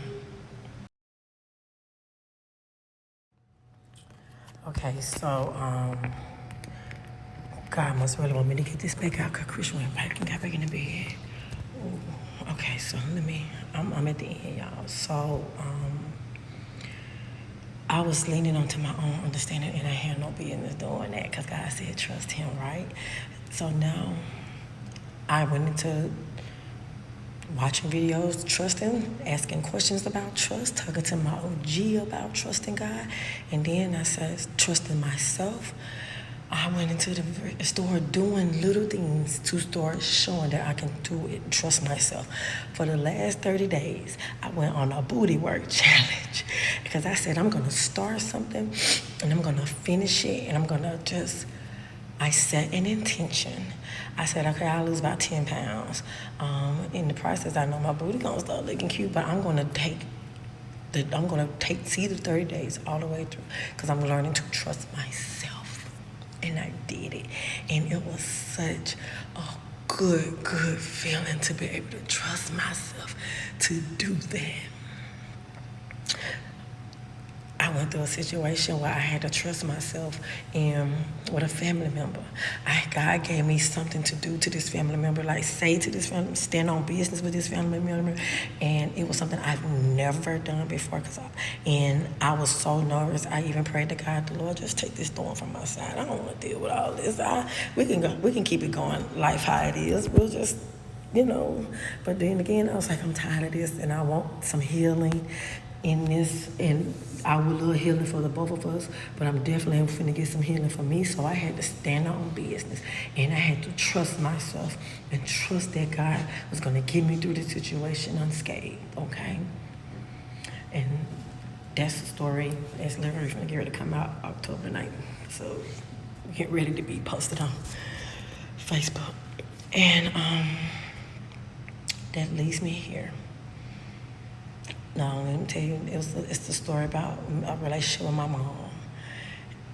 Okay, so God must really want me to get this back out because Christian went back and got back in the bed. Ooh. Okay, so I'm at the end, y'all. So, I was leaning onto my own understanding, and I had no business doing that because God said trust him, right? So now I went into watching videos, trusting, asking questions about trust, talking to my OG about trusting God, and then I said trusting myself. I went into the store doing little things to start showing that I can do it, trust myself. For the last 30 days, I went on a booty work challenge because I said I'm going to start something and I'm going to finish it and I'm going to just, I set an intention. I said, okay, I'll lose about 10 pounds. In the process, I know my booty going to start looking cute, but I'm going to see the 30 days all the way through because I'm learning to trust myself. And I did it. And it was such a good feeling to be able to trust myself to do that. I went through a situation where I had to trust myself and with a family member. God gave me something to do to this family member, like say to this family, stand on business with this family member. And it was something I've never done before. And I was so nervous. I even prayed to God, the Lord, just take this thorn from my side. I don't want to deal with all this. We can keep it going, life how it is. We'll just, But then again, I was like, I'm tired of this and I want some healing in this, and I would love healing for the both of us, but I'm definitely finna get some healing for me. So I had to stand on business, and I had to trust myself and trust that God was gonna get me through the situation unscathed. Okay, and that's the story. That's literally gonna get ready to come out October 9th. So get ready to be posted on Facebook, and that leads me here. Now, let me tell you, it's the story about a relationship with my mom.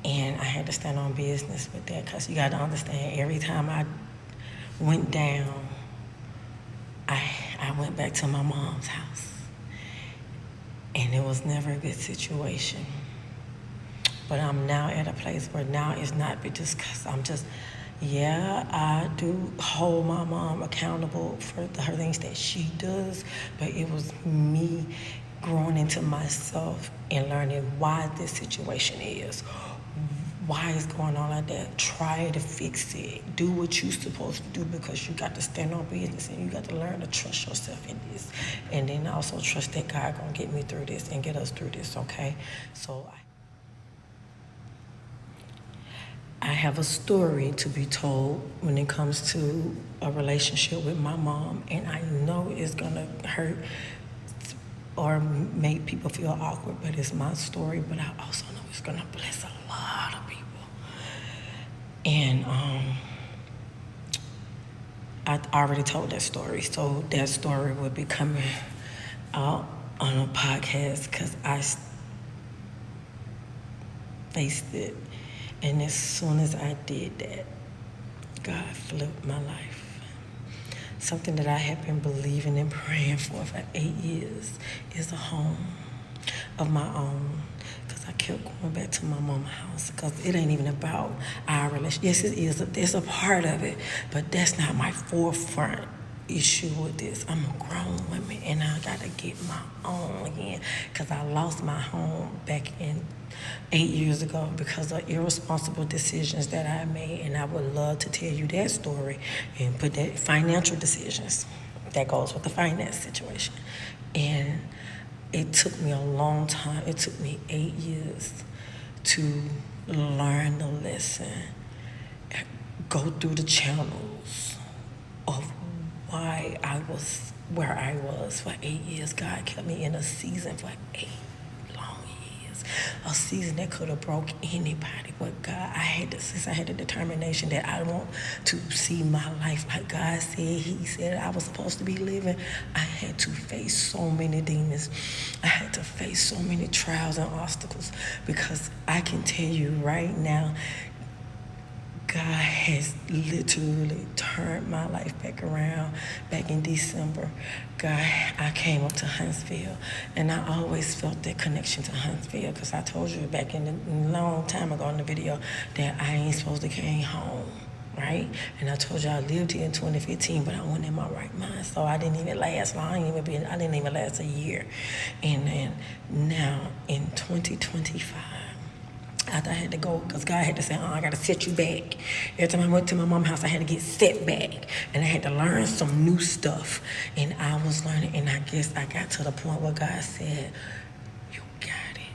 And I had to stand on business with that because you got to understand, every time I went down, I went back to my mom's house. And it was never a good situation. But I'm now at a place where now it's not just because I do hold my mom accountable for her things that she does, but it was me growing into myself and learning why this situation is, why it's going on like that. Try to fix it. Do what you're supposed to do because you got to stand on business and you got to learn to trust yourself in this. And then also trust that God gonna get me through this and get us through this, okay? So I have a story to be told when it comes to a relationship with my mom, and I know it's gonna hurt or make people feel awkward, but it's my story, but I also know it's gonna bless a lot of people. And I already told that story, so that story will be coming out on a podcast because I faced it. And as soon as I did that, God flipped my life. Something that I have been believing and praying for 8 years is a home of my own. Because I kept going back to my mama's house because it ain't even about our relationship. Yes, it is. It's a part of it, but that's not my forefront issue with this. I'm a grown woman and I gotta get my own again because I lost my home back in 8 years ago because of irresponsible decisions that I made, and I would love to tell you that story and put that financial decisions that goes with the finance situation. And it took me a long time. It took me 8 years to learn the lesson, go through the channels of why I was where I was for 8 years. God kept me in a season for 8 long years. A season that could have broke anybody. But God, since I had the determination that I want to see my life like God said, He said I was supposed to be living, I had to face so many demons. I had to face so many trials and obstacles because I can tell you right now, God has literally turned my life back around. Back in December, I came up to Huntsville, and I always felt that connection to Huntsville because I told you back in a long time ago in the video that I ain't supposed to came home, right? And I told you I lived here in 2015, but I wasn't in my right mind, so I didn't even last long. I didn't even last a year. And then now in 2025, after I had to go, because God had to say, I got to set you back. Every time I went to my mom's house, I had to get set back. And I had to learn some new stuff. And I was learning, and I guess I got to the point where God said, you got it.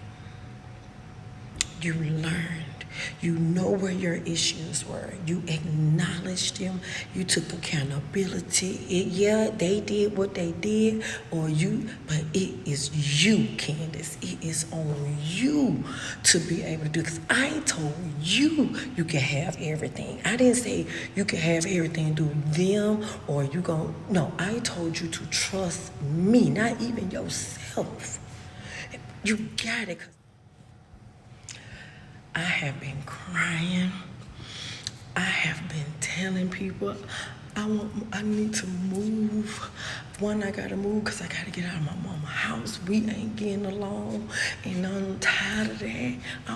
You learned You know where your issues were. You acknowledged them. You took accountability. Yeah, they did what they did, but it is you, Candace. It is on you to be able to do. Because I told you you can have everything. I didn't say you can have everything do them or you gon' no. I told you to trust me, not even yourself. You got it. I have been crying. I have been telling people I need to move. One, I gotta move because I gotta get out of my mama's house. We ain't getting along, and I'm tired of that. I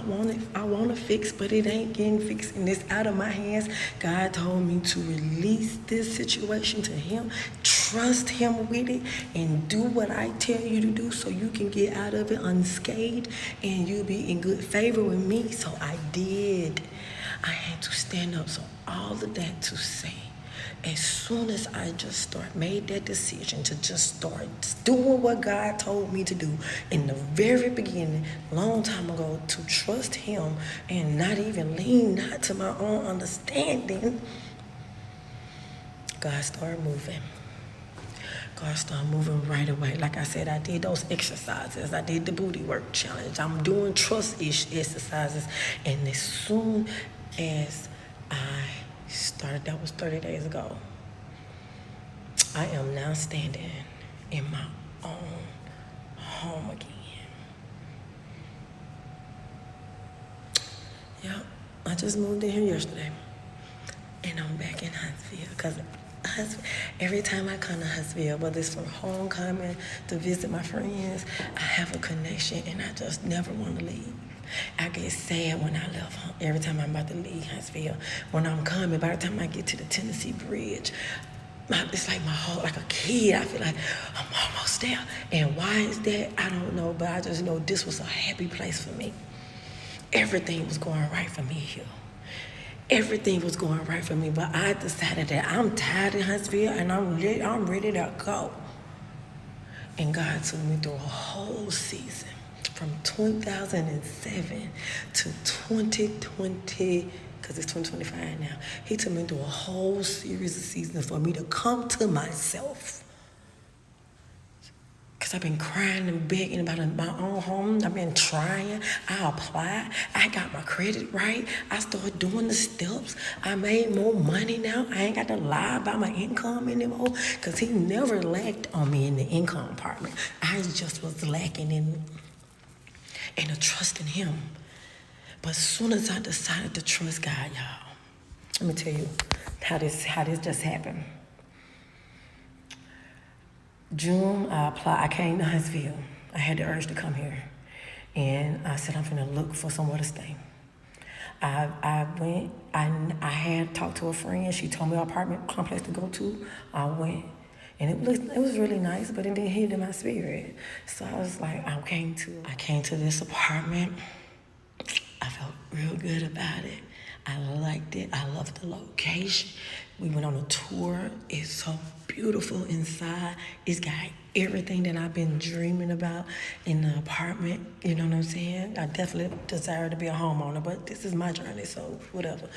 want to fix, but it ain't getting fixed, and it's out of my hands. God told me to release this situation to Him, trust Him with it, and do what I tell you to do, so you can get out of it unscathed, and you'll be in good favor with me. So I did. I had to stand up. So all of that to say, as soon as I made that decision to just start doing what God told me to do in the very beginning, long time ago, to trust Him and not even lean not to my own understanding, God started moving. God started moving right away. Like I said, I did those exercises. I did the booty work challenge. I'm doing trust-ish exercises. And as soon as I started, that was 30 days ago, I am now standing in my own home again. Yep, I just moved in here yesterday. And I'm back in Huntsville because every time I come to Huntsville, whether it's for homecoming, to visit my friends, I have a connection and I just never want to leave. I get sad when I left every time I'm about to leave Huntsville. When I'm coming, by the time I get to the Tennessee Bridge, it's like my heart, like a kid. I feel like I'm almost there. And why is that? I don't know, but I just know this was a happy place for me. Everything was going right for me here. Everything was going right for me, but I decided that I'm tired of Huntsville and I'm ready to go. And God took me through a whole season from 2007 to 2020, because it's 2025 now. He took me through a whole series of seasons for me to come to myself. Because I've been crying and begging about my own home. I've been trying. I applied. I got my credit right. I started doing the steps. I made more money now. I ain't got to lie about my income anymore because He never lacked on me in the income department. I just was lacking in the trust in Him. But as soon as I decided to trust God, y'all, let me tell you how this just happened. June, I applied. I came to Huntsville. I had the urge to come here. And I said, I'm going to look for somewhere to stay. I went. I had talked to a friend. She told me an apartment complex to go to. I went. And it was really nice, but it didn't hit in my spirit. So I was like, I came to this apartment. I felt real good about it. I liked it. I loved the location. We went on a tour. It's so beautiful inside. It's got everything that I've been dreaming about in the apartment. You know what I'm saying? I definitely desire to be a homeowner, but this is my journey, so whatever.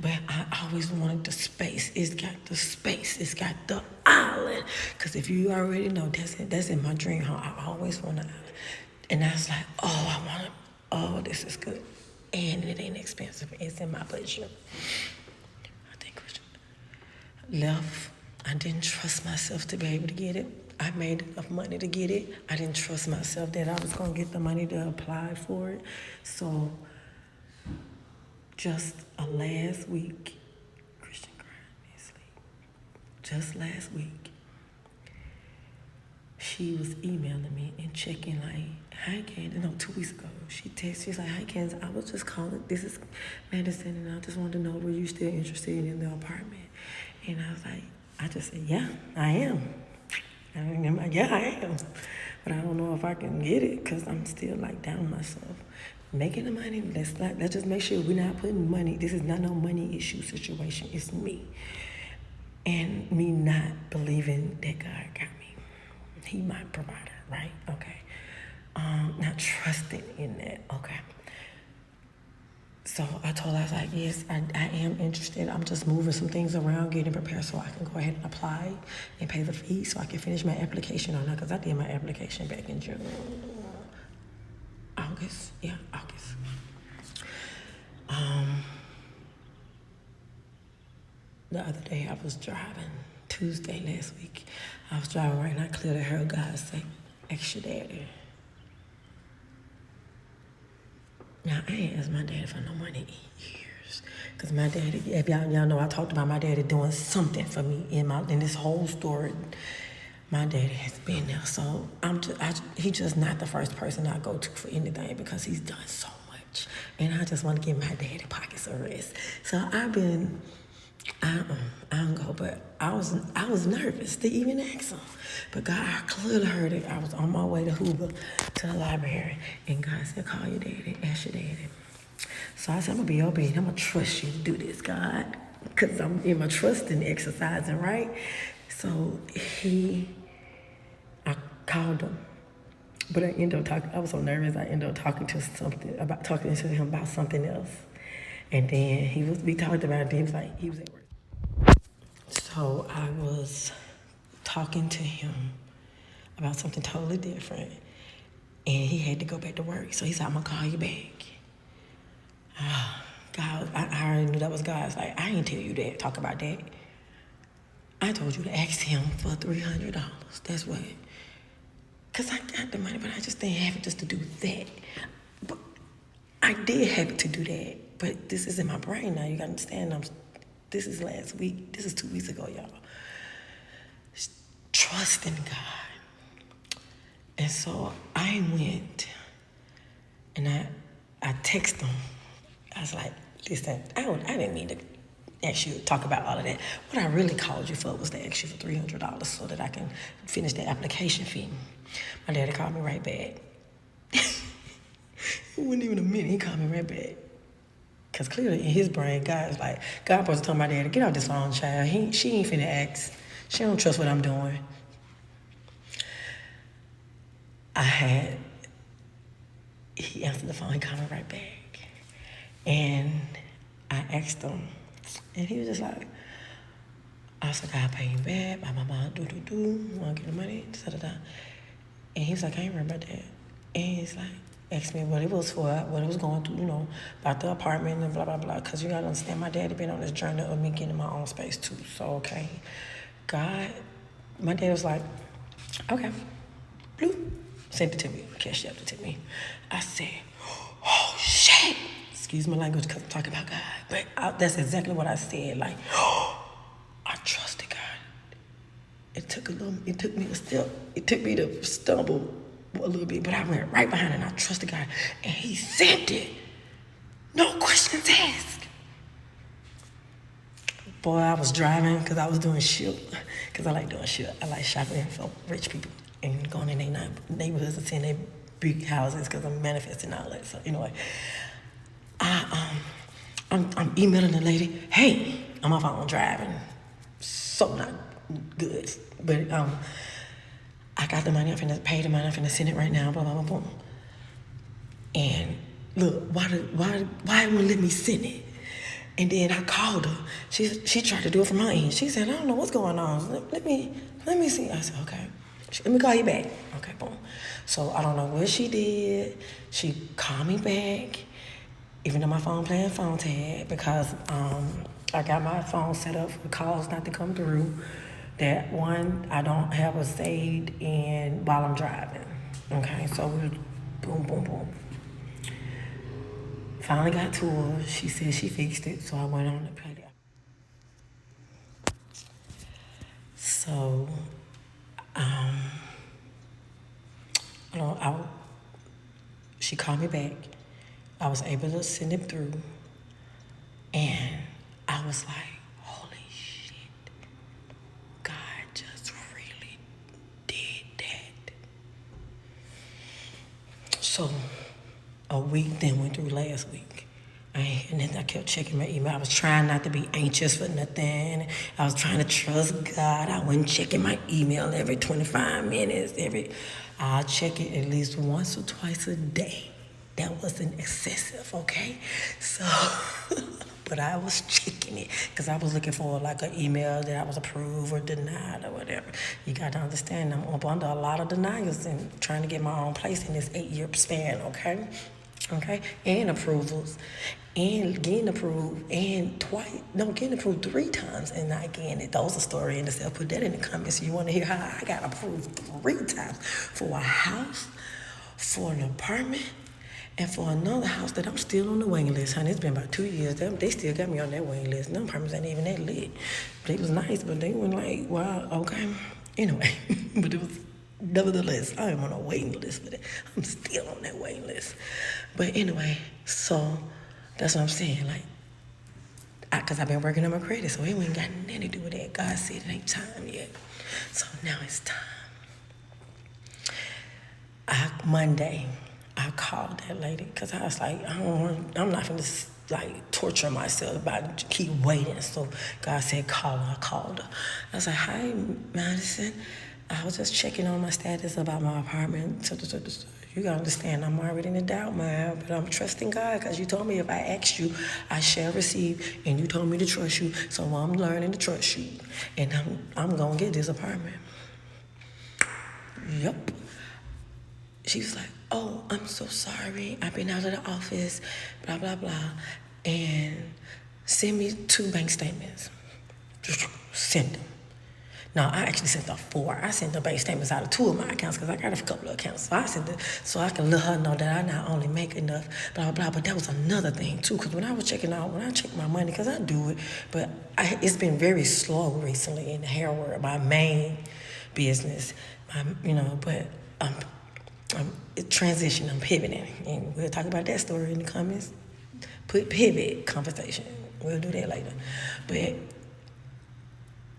But I always wanted the space. It's got the space. It's got the island. Because if you already know, that's in my dream home. I always want an island. And I was like, this is good. And it ain't expensive. It's in my budget. I think left. I didn't trust myself to be able to get it. I made enough money to get it. I didn't trust myself that I was going to get the money to apply for it. So just last week, Christian crying in sleep. Just last week, she was emailing me and checking like, hi Candace, no, 2 weeks ago. She's like, hi Candace, I was just calling, this is Madison, and I just wanted to know, were you still interested in the apartment? And I was like, I just said, yeah, I am. Yeah, I am. But I don't know if I can get it because I'm still like down myself. Making the money, let's just make sure we're not putting money, this is not no money issue situation, it's me. And me not believing that God got me. He my provider, right? Okay. Not trusting in that. Okay. So I told her, I was like, yes, I am interested. I'm just moving some things around, getting prepared so I can go ahead and apply and pay the fee so I can finish my application on that, because I did my application back in June. August. Yeah, August. The other day I was driving, Tuesday last week, I was driving right and I clearly heard God say, ask your daddy. Now, I ain't asked my daddy for no money in years. Because my daddy, if y'all know, I talked about my daddy doing something for me in this whole story. My daddy has been there. So he's just not the first person I go to for anything because he's done so much. And I just want to give my daddy pockets of rest. So I've been, I don't go, but I was nervous to even ask him. But God, I clearly heard it. I was on my way to Hoover to the library, and God said, call your daddy, ask your daddy. So I said, I'm going to be obedient. I'm going to trust you to do this, God, because I'm in my trusting exercising, right? So I called him. But I ended up talking, I was so nervous, I ended up talking to him about something else. And then we talked about it, he was like, he was at work. So I was talking to him about something totally different, and he had to go back to work. So he said, I'm gonna call you back. God, I already knew that was God. I was like, I ain't tell you that, talk about that. I told you to ask him for $300. That's what. Because I got the money, but I just didn't have it just to do that. But I did have it to do that. But this is in my brain now. You got to understand, this is last week. This is 2 weeks ago, y'all. Trust in God. And so I went and I texted him. I was like, listen, I didn't mean to ask you to talk about all of that. What I really called you for was to ask you for $300 so that I can finish the application fee. My daddy called me right back. It wasn't even a minute, he called me right back. Because clearly in his brain, God supposed to tell my daddy, get off this phone, child. She ain't finna ask. She don't trust what I'm doing. He answered the phone, he called me right back. And I asked him, and he was just like, I was like, I'll pay him back, wanna get the money, da-da-da. And he was like, I ain't worried about that. And he's like, asked me what it was for, what it was going through, about the apartment and blah, blah, blah. Because you got to understand, my daddy been on this journey of me getting my own space too. So, okay. My dad was like, okay. Bloop. Sent it to me. Cashed it to me. I said, oh, shit. Excuse my language because I'm talking about God. But that's exactly what I said. Like, I trusted God. It took me to stumble a little bit, but I went right behind it and I trusted God. And he sent it. No questions asked. Boy, I was driving because I was doing shit. Because I like doing shit. I like shopping for rich people and going in their neighborhoods and seeing their big houses because I'm manifesting all that. So anyway, I'm emailing the lady, hey, I'm off phone driving. So not good. But I got the money, I'm finna pay the money, I'm finna send it right now, blah, blah, blah, blah. And look, why it wouldn't let me send it? And then I called her. She tried to do it from her end. She said, I don't know what's going on. Let me see. I said, okay. Let me call you back. Okay, boom. So I don't know what she did. She called me back, even though my phone playing phone tag, because I got my phone set up for calls not to come through. That one, I don't have a saved in while I'm driving. Okay, so we boom, boom, boom. Finally got to her. She said she fixed it, so I went on to pay that. So, she called me back. I was able to send it through, and I was like, holy shit, God just really did that. So a week then went through last week. And then I kept checking my email. I was trying not to be anxious for nothing. I was trying to trust God. I wasn't checking my email every 25 minutes. I'll check it at least once or twice a day. that wasn't excessive, okay? So, but I was checking it because I was looking for like an email that I was approved or denied or whatever. You got to understand, I'm up under a lot of denials and trying to get my own place in this 8-year span, okay? Okay, and approvals, and getting approved, and getting approved 3 times and not getting it. Those are story in itself. Put that in the comments. You want to hear how I got approved 3 times for a house, for an apartment, and for another house that I'm still on the waiting list, honey. It's been about 2 years. They still got me on that waiting list. Them apartments ain't even that lit. They was nice, but they weren't like, wow, okay. Anyway, but it was. Nevertheless, I am on a waiting list for that. I'm still on that waiting list. But anyway, so that's what I'm saying. Like, because I've been working on my credit, so it ain't got nothing to do with that. God said it ain't time yet. So now it's time. Monday, I called that lady because I was like, I'm not going to like torture myself by keep waiting. So God said, call her. I called her. I was like, hi, Madison. I was just checking on my status about my apartment. You gotta understand, I'm already in the doubt, man, but I'm trusting God because you told me if I ask you, I shall receive, and you told me to trust you, so I'm learning to trust you, and I'm gonna get this apartment. Yep. She was like, oh, I'm so sorry. I've been out of the office, blah, blah, blah, and send me 2 bank statements. Just send them. No, I actually sent her 4. I sent the bank statements out of 2 of my accounts because I got a couple of accounts. So I sent it so I can let her know that I not only make enough, blah, blah, but that was another thing too. Because when I check my money, because I do it, but it's been very slow recently in the hair world, my main business, but I'm transitioning, I'm pivoting. And we'll talk about that story in the comments. Pivot conversation. We'll do that later. But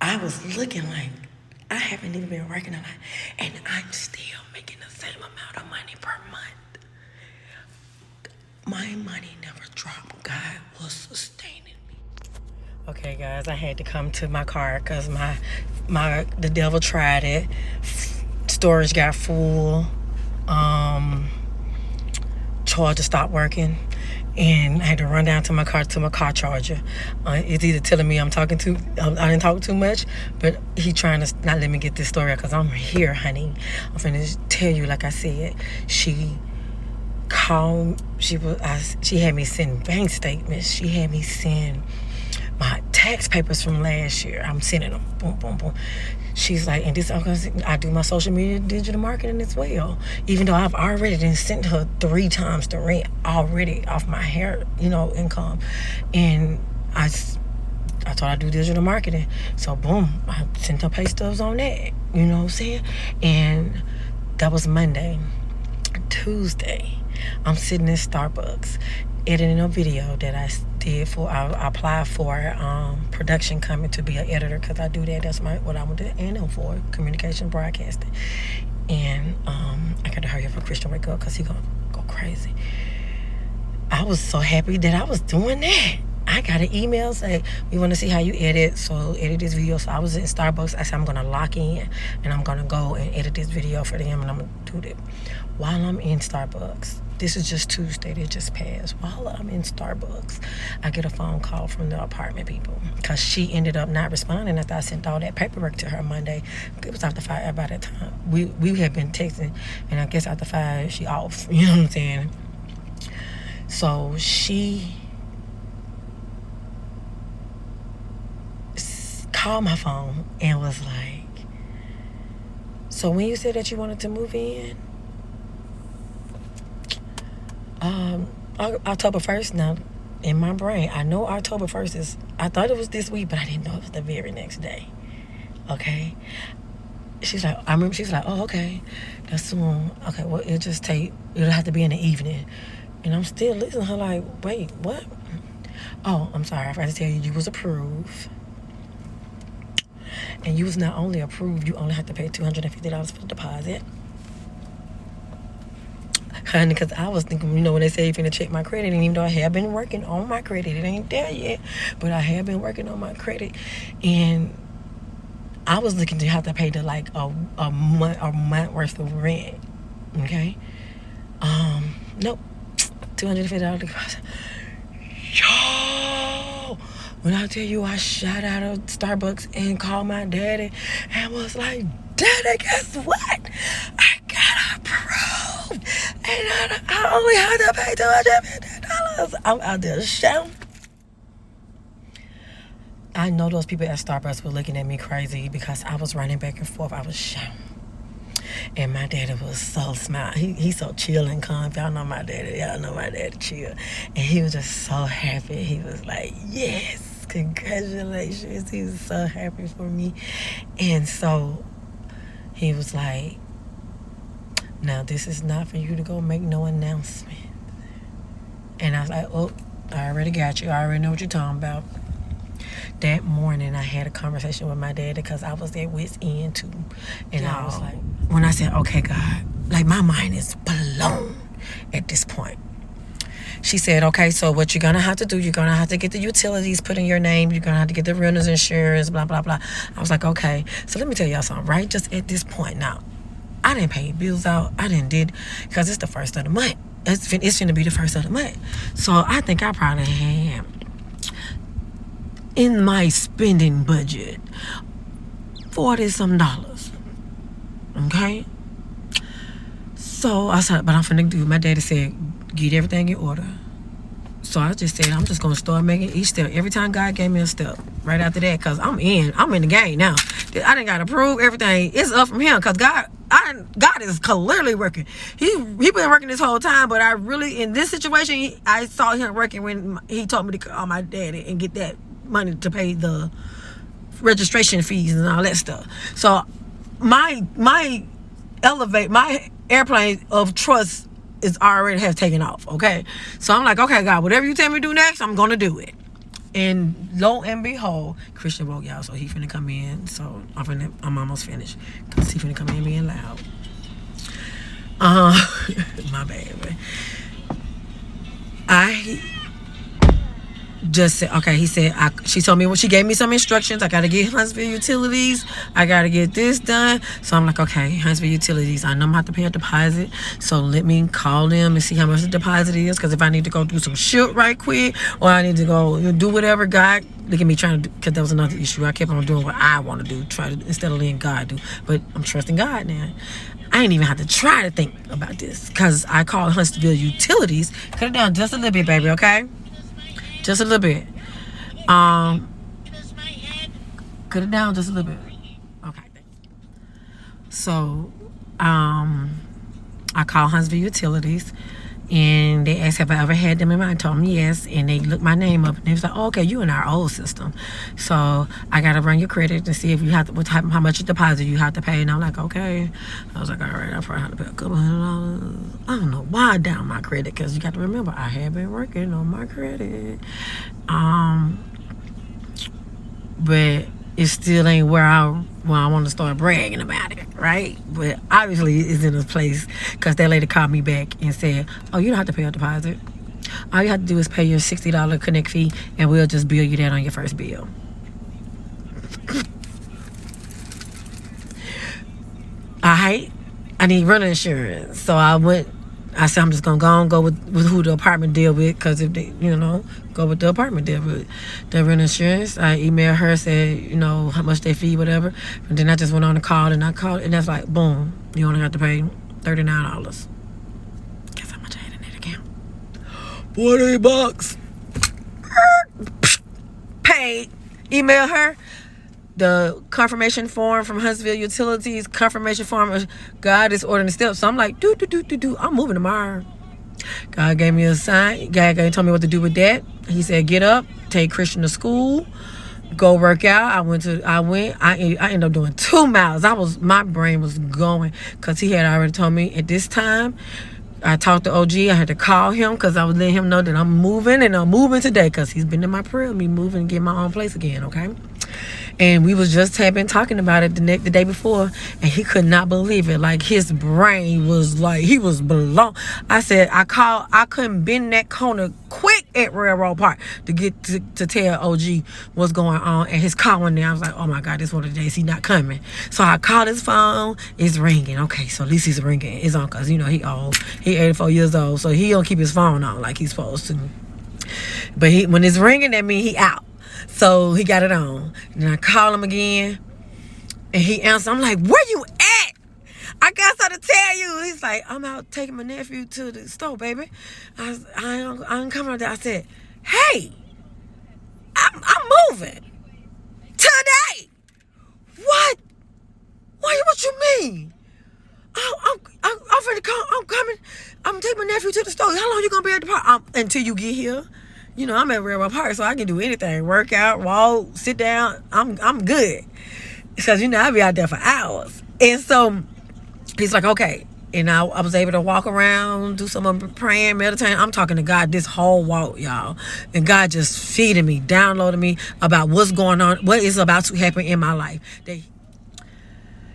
I was looking like I haven't even been working a lot, and I'm still making the same amount of money per month. My money never dropped. God was sustaining me. Okay, guys, I had to come to my car because the devil tried it. Storage got full. Charger stopped working. And I had to run down to my car charger. It's either telling me I didn't talk too much, but he trying to not let me get this story out because I'm here, honey. I'm finna tell you, like I said, she called. She had me send bank statements. She had me send my tax papers from last year. I'm sending them. Boom, boom, boom. She's like, and this, I do my social media digital marketing as well. Even though I've already sent her 3 times the rent already off my hair, income. And I told her I do digital marketing. So boom, I sent her pay stubs on that. You know what I'm saying? And that was Monday. Tuesday, I'm sitting in Starbucks editing a video that I did I applied for production company to be an editor because I do that. That's what I went to A&M for, communication broadcasting. And I got to hurry up for Christian wake up because he gonna go crazy. I was so happy that I was doing that. I got an email saying, we want to see how you edit, so edit this video. So I was in Starbucks. I said, I'm going to lock in, and I'm going to go and edit this video for them, and I'm going to do that. While I'm in Starbucks, this is just Tuesday that just passed. While I'm in Starbucks, I get a phone call from the apartment people because she ended up not responding after I sent all that paperwork to her Monday. It was after 5 by that time. We had been texting, and I guess after 5, she off. You know what I'm saying? So she called my phone and was like, so when you said that you wanted to move in, October 1st, now in my brain, I know October 1st is, I thought it was this week, but I didn't know it was the very next day. Okay? I remember she was like, oh, okay, that's soon. Okay, well, it'll have to be in the evening. And I'm still listening to her like, wait, what? Oh, I'm sorry, I forgot to tell you was approved. And you was not only approved, you only have to pay $250 for the deposit. Honey, because I was thinking, when they say you're finna check my credit, and even though I have been working on my credit, it ain't there yet, but I have been working on my credit, and I was looking to have to pay to like a month worth of rent. Okay? Nope. $250. Yo, when I tell you I shot out of Starbucks and called my daddy and was like, Daddy, guess what? I got approved. And I only had to pay $250. I'm out there shouting. I know those people at Starbucks were looking at me crazy because I was running back and forth. I was shouting. And my daddy was so smart. He's so chill and calm. Y'all know my daddy. Y'all know my daddy chill. And he was just so happy. He was like, yes, congratulations. He was so happy for me. And so he was like, now this is not for you to go make no announcement. And I was like, oh, I already got you. I already know what you're talking about. That morning, I had a conversation with my daddy because I was at wit's end too. And I was like, when I said, okay, God, like my mind is blown at this point. She said, okay, so what you're going to have to do, you're going to have to get the utilities put in your name. You're going to have to get the renter's insurance, blah, blah, blah. I was like, okay. So let me tell y'all something, right? Just at this point now, I didn't pay bills out. I did because it's the first of the month. It's finna be the first of the month. So I think I probably had, in my spending budget, $40-some. Okay? So I said, but I'm finna do, my daddy said, get everything in order. So I just said, I'm just gonna start making each step. Every time God gave me a step, right after that, because I'm in the game now. I didn't gotta prove everything. It's up from him, because God is clearly working. He been working this whole time, but I really, in this situation, I saw him working when he told me to call my daddy and get that money to pay the registration fees and all that stuff. So my airplane of trust is already has taken off. Okay, so I'm like, okay, God, whatever you tell me to do next, I'm gonna do it. And lo and behold, Christian woke y'all, so he finna come in. So I'm almost finished because he finna come in being loud. My bad, man. I just said, okay, he said, she told me, she gave me some instructions. I got to get Huntsville Utilities. I got to get this done. So I'm like, okay, Huntsville Utilities, I know I'm going to have to pay a deposit. So let me call them and see how much the deposit is. Because if I need to go do some shit right quick, or I need to go do whatever, God, look at me trying to do, because that was another issue. I kept on doing what I want to do, instead of letting God do. But I'm trusting God now. I ain't even have to try to think about this because I called Huntsville Utilities. Cut it down just a little bit, baby, okay? Just a little bit. Cut it down just a little bit. Okay. So, I called Huntsville Utilities, and they asked if I ever had them in mind. I told them yes, and they looked my name up, and they was like, oh, okay, you in our old system. So I got to run your credit to see if you have to, how much deposit you have to pay. And I'm like, okay. I was like, all right, I probably have to pay a couple $100. I don't know why I down my credit, because you got to remember, I have been working on my credit. But it still ain't where I want to start bragging about it, right? But obviously it's in a place, because that lady called me back and said, oh, you don't have to pay a deposit. All you have to do is pay your $60 connect fee, and we'll just bill you that on your first bill. I need rental insurance. So I said, I'm just going to go with who the apartment deal with, because if they, go with the apartment deal with the rental insurance. I emailed her, said, how much they fee, whatever. And then I just went on the call, and that's like, boom, you only have to pay $39. Guess how much I had in that account? $40. Paid. Email her the confirmation form from Huntsville Utilities, confirmation form of God is ordering the steps. So I'm like, I'm moving tomorrow. God gave me a sign. God told me what to do with that. He said, get up, take Christian to school, go work out. I ended up doing 2 miles. My brain was going, because he had already told me at this time. I talked to OG. I had to call him because I was letting him know that I'm moving, and I'm moving today, because he's been in my prayer, me moving and getting my own place again, okay? And we was just been talking about it the day before, and he could not believe it. Like, his brain was like, he was blown. I said, I couldn't bend that corner quick at Railroad Park to get to tell OG what's going on. And his calling there, I was like, oh my God, this one of the days he not coming. So I called his phone. It's ringing. Okay, so at least he's ringing. It's on because, he old. He 84 years old. So he don't keep his phone on like he's supposed to. But when it's ringing, that means he out. So he got it on. And then I call him again. And he answered. I'm like, where you at? I got something to tell you. He's like, I'm out taking my nephew to the store, baby. I ain't coming out there. I said, hey, I'm moving today. What? What you mean? I'm finna come. I'm coming. I'm taking my nephew to the store. How long you gonna be at the park? Until you get here. I'm at Railroad Park, so I can do anything. Work out, walk, sit down. I'm good. Because, I be out there for hours. And so he's like, okay. And I was able to walk around, do some of praying, meditating. I'm talking to God this whole walk, y'all. And God just feeding me, downloading me about what's going on, what is about to happen in my life. That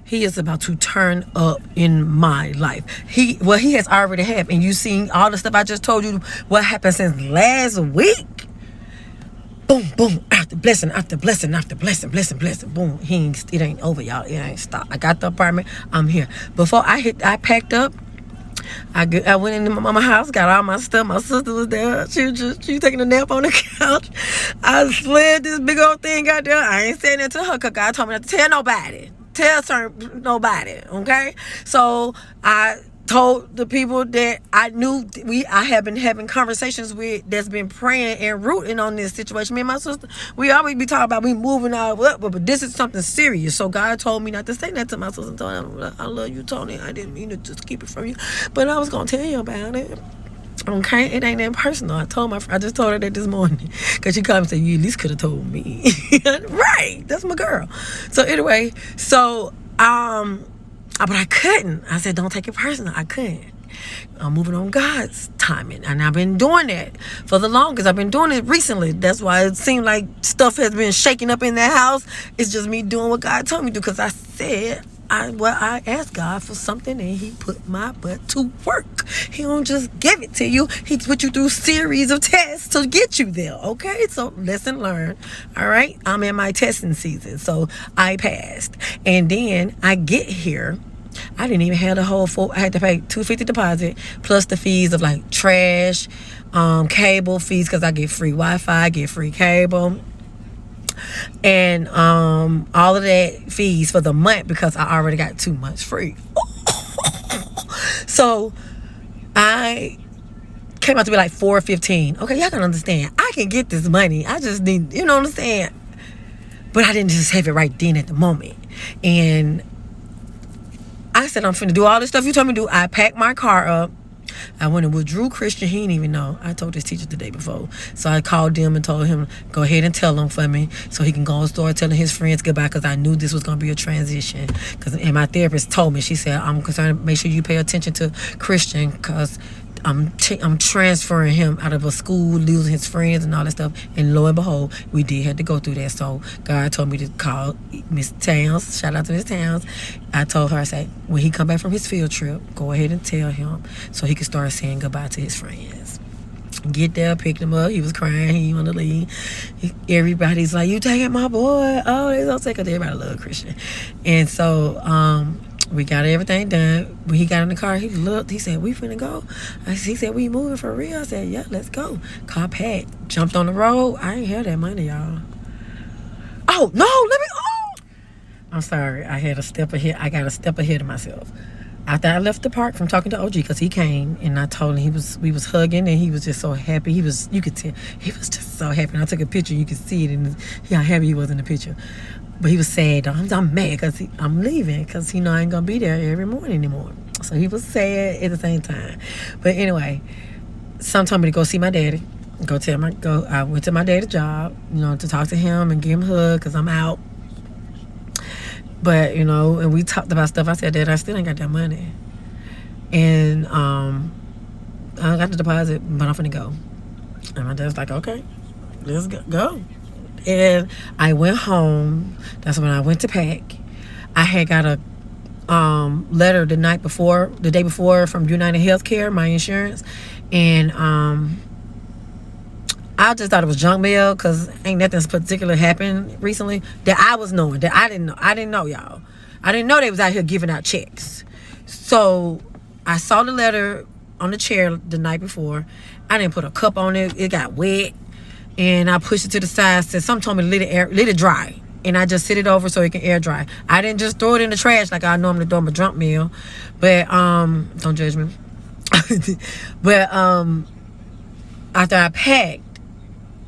He is about to turn up in my life. He has already happened. You seen all the stuff I just told you, what happened since last week. Boom, boom, after blessing, after blessing, after blessing, blessing, blessing, boom. It ain't over, y'all. It ain't stopped. I got the apartment. I'm here. Before I packed up. I went into my mama's house, got all my stuff. My sister was there. She was taking a nap on the couch. I slid this big old thing out there. I ain't saying that to her because God told me not to tell nobody. Nobody, okay? So I told the people that I knew I have been having conversations with that's been praying and rooting on this situation. Me and my sister, we always be talking about we moving all up, but this is something serious. So God told me not to say that to my sister. Told her, I love you, Tony. I didn't mean to just keep it from you, but I was gonna tell you about it. Okay, it ain't that personal. I just told her that this morning because she called me and said, you at least could have told me. Right, that's my girl. So anyway, but I couldn't. I said, don't take it personal. I couldn't. I'm moving on God's timing. And I've been doing that for the longest. I've been doing it recently. That's why it seemed like stuff has been shaking up in that house. It's just me doing what God told me to do. Because I said, I asked God for something and he put my butt to work. He don't just give it to you. He put you through series of tests to get you there. Okay, so lesson learned. All right, I'm in my testing season, so I passed. And then I get here. I didn't even have the whole full. I had to pay $250 deposit plus the fees of like trash, cable fees because I get free Wi-Fi, get free cable. And all of that fees for the month because I already got 2 months free. So I came out to be like $415. Okay, y'all can understand. I can get this money. I just need, you know what I'm saying? But I didn't just have it right then at the moment. And I said, I'm finna do all this stuff you told me to do. I packed my car up. I went and withdrew Christian. He didn't even know. I told his teacher the day before. So I called them and told him, go ahead and tell him for me so he can go and start telling his friends goodbye because I knew this was going to be a transition. And my therapist told me, she said, I'm concerned, make sure you pay attention to Christian because I'm transferring him out of a school, losing his friends and all that stuff. And lo and behold, we did have to go through that. So God told me to call Miss Towns. Shout out to Miss Towns. I told her, I said, when he come back from his field trip, go ahead and tell him so he can start saying goodbye to his friends. Get there, picked him up. He was crying. He didn't want to leave. Everybody's like, you taking my boy? Oh, they don't take it. Everybody love Christian. And so, we got everything done. When he got in the car, he looked. He said, we finna go. He said, we moving for real? I said, yeah, let's go. Car packed. Jumped on the road. I ain't had that money, y'all. Oh, no, let me... Oh! I'm sorry. I had a step ahead. I got a step ahead of myself. After I left the park from talking to OG, because he came, and I told him we was hugging, and he was just so happy. You could tell, he was just so happy. And I took a picture. You could see it, and how happy he was in the picture. But he was sad. I'm mad because I'm leaving because I ain't going to be there every morning anymore. So he was sad at the same time. But anyway, some told me to go see my daddy. I went to my daddy's job, to talk to him and give him a hug because I'm out. But, and we talked about stuff. I said, Dad, I still ain't got that money. And I got the deposit, but I'm finna go. And my dad's like, okay, let's go. And I went home. That's when I went to pack. I had got a letter the day before from United Healthcare, my insurance. And I just thought it was junk mail because ain't nothing particular happened recently that I was knowing, that I didn't know. I didn't know, y'all. I didn't know they was out here giving out checks. So I saw the letter on the chair the night before. I didn't put a cup on it. It got wet. And I pushed it to the side. Said, some told me to let it dry. And I just sit it over so it can air dry. I didn't just throw it in the trash like I normally throw my junk mail. But, don't judge me. But, after I packed,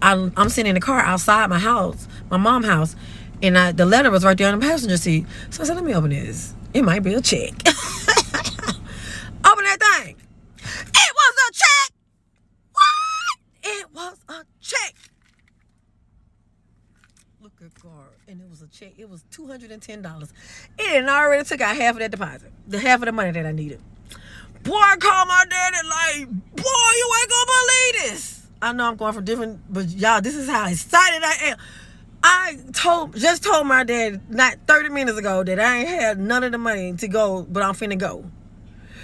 I'm sitting in the car outside my house, my mom's house, and the letter was right there on the passenger seat. So I said, let me open this. It might be a check. Open that thing. It was a check. What? It was a check. Look at God. And it was a check. It was $210. It already took out half of that deposit. The half of the money that I needed. Boy, I called my daddy like, boy, you ain't gonna believe this. I know I'm going for different, but y'all, this is how excited I am. I just told my dad not 30 minutes ago that I ain't had none of the money to go, but I'm finna go.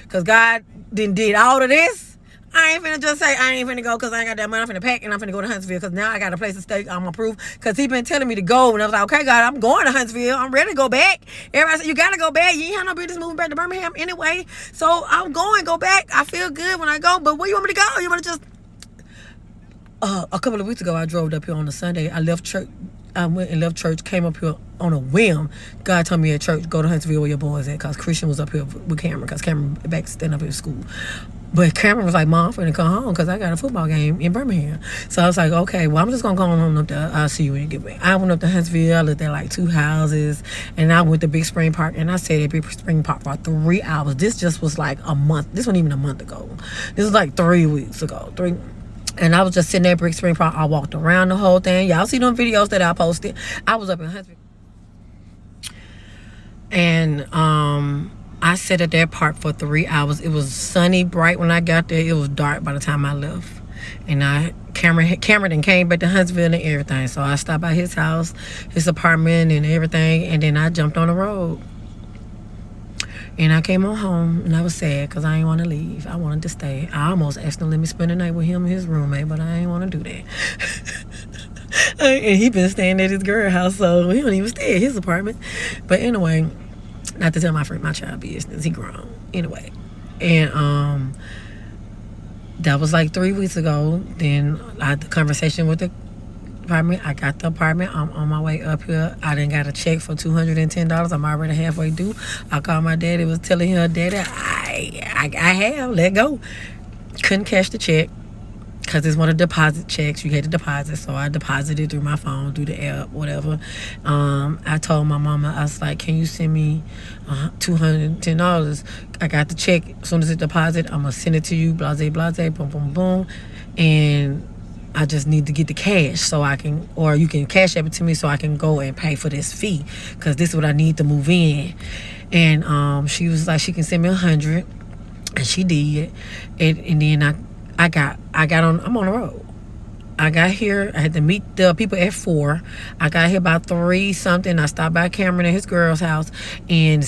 Because God did all of this. I ain't finna just say I ain't finna go because I ain't got that money. I'm finna pack and I'm finna go to Huntsville because now I got a place to stay. I'm approved because he been telling me to go. And I was like, okay, God, I'm going to Huntsville. I'm ready to go back. Everybody said, you got to go back. You ain't have no business moving back to Birmingham anyway. So I'm going, go back. I feel good when I go. But where you want me to go? You want to just... a couple of weeks ago, I drove up here on a Sunday. I left church. I went and left church, came up here on a whim. God told me at church, go to Huntsville where your boys at, because Christian was up here with Cameron, because Cameron back standing up here at school. But Cameron was like, Mom, I'm finna come home because I got a football game in Birmingham. So I was like, okay, well, I'm just going to go on up there. I'll see you when you get back. I went up to Huntsville. I looked at like 2 houses, and I went to Big Spring Park, and I stayed at Big Spring Park for 3 hours. This just was like a month. This wasn't even a month ago. This was like 3 weeks ago. And I was just sitting there at Big Spring Park. I walked around the whole thing. Y'all see them videos that I posted. I was up in Huntsville. And I sat at that park for 3 hours. It was sunny, bright when I got there. It was dark by the time I left. And Cameron came back to Huntsville and everything. So I stopped by his house, his apartment and everything. And then I jumped on the road. And I came on home, and I was sad because I didn't want to leave. I wanted to stay. I almost asked him to let me spend the night with him and his roommate, but I didn't want to do that. And he been staying at his girl house, so he don't even stay at his apartment. But anyway, not to tell my child business. He grown. Anyway. And that was like 3 weeks ago. Then I had the conversation with the apartment. I got the apartment. I'm on my way up here. I done got a check for $210. I'm already halfway due. I called my daddy, was telling him, Daddy, I have, let go. Couldn't cash the check because it's one of the deposit checks. You had to deposit, so I deposited through my phone, through the app, whatever. I told my mama, I was like, can you send me $210? I got the check. As soon as it deposit, I'm going to send it to you, blase, blase, boom, boom, boom. And I just need to get the cash so I can, or you can cash app it to me so I can go and pay for this fee because this is what I need to move in. And she was like, she can send me $100, and she did. And then I'm on the road. I got here. I had to meet the people at 4. I got here about 3 something. I stopped by Cameron at his girl's house and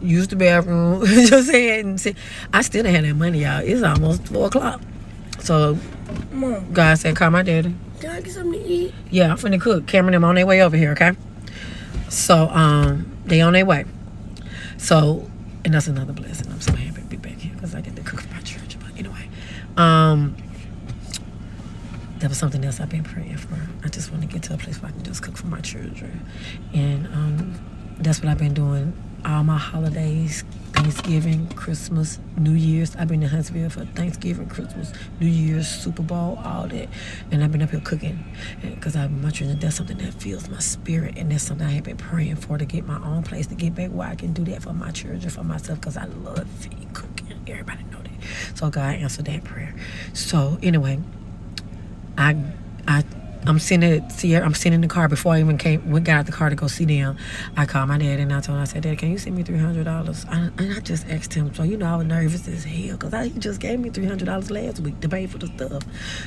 used the bathroom. Just said, and said, I still didn't have that money, y'all. It's almost 4 o'clock. So Mom, God said, call my daddy. Can I get something to eat? Yeah, I'm finna cook. Cameron and them on their way over here, okay? So, they on their way. So, and that's another blessing. I'm so happy to be back here because I get to cook for my church. But anyway, that was something else I've been praying for. I just want to get to a place where I can just cook for my children. And that's what I've been doing all my holidays, Thanksgiving, Christmas, New Year's. I've been in Huntsville for Thanksgiving, Christmas, New Year's, Super Bowl, all that. And I've been up here cooking because my children, that's something that fills my spirit. And that's something I have been praying for, to get my own place, to get back where I can do that for my children, for myself, because I love cooking. Everybody know that. So God answered that prayer. So anyway, I'm sitting at Sierra. I'm sitting in the car before I even got out the car to go see them. I called my dad and I told him, I said, Dad, can you send me $300? And I just asked him. So, I was nervous as hell because he just gave me $300 last week to pay for the stuff,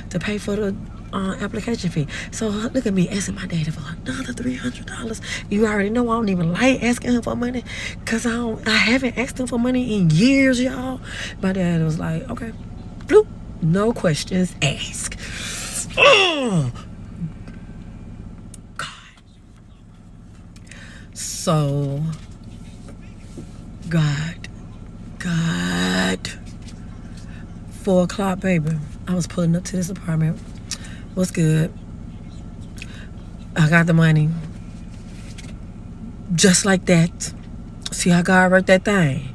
to pay for the application fee. So look at me asking my daddy for another $300. You already know I don't even like asking him for money because I haven't asked him for money in years, y'all. My dad was like, okay, bloop, no questions asked. Oh, God. So, God. 4 o'clock, baby. I was pulling up to this apartment. What's good? I got the money. Just like that. See how God worked that thing?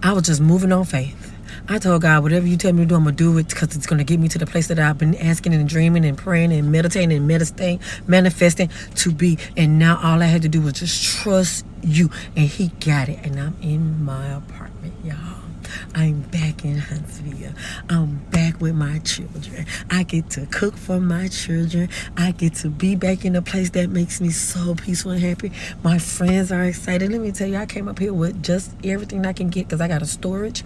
I was just moving on faith. I told God, whatever you tell me to do, I'm going to do it because it's going to get me to the place that I've been asking and dreaming and praying and meditating and manifesting to be. And now all I had to do was just trust you. And he got it. And I'm in my apartment, y'all. I'm back in Huntsville. I'm back with my children. I get to cook for my children. I get to be back in a place that makes me so peaceful and happy. My friends are excited. Let me tell you, I came up here with just everything I can get because I got a storage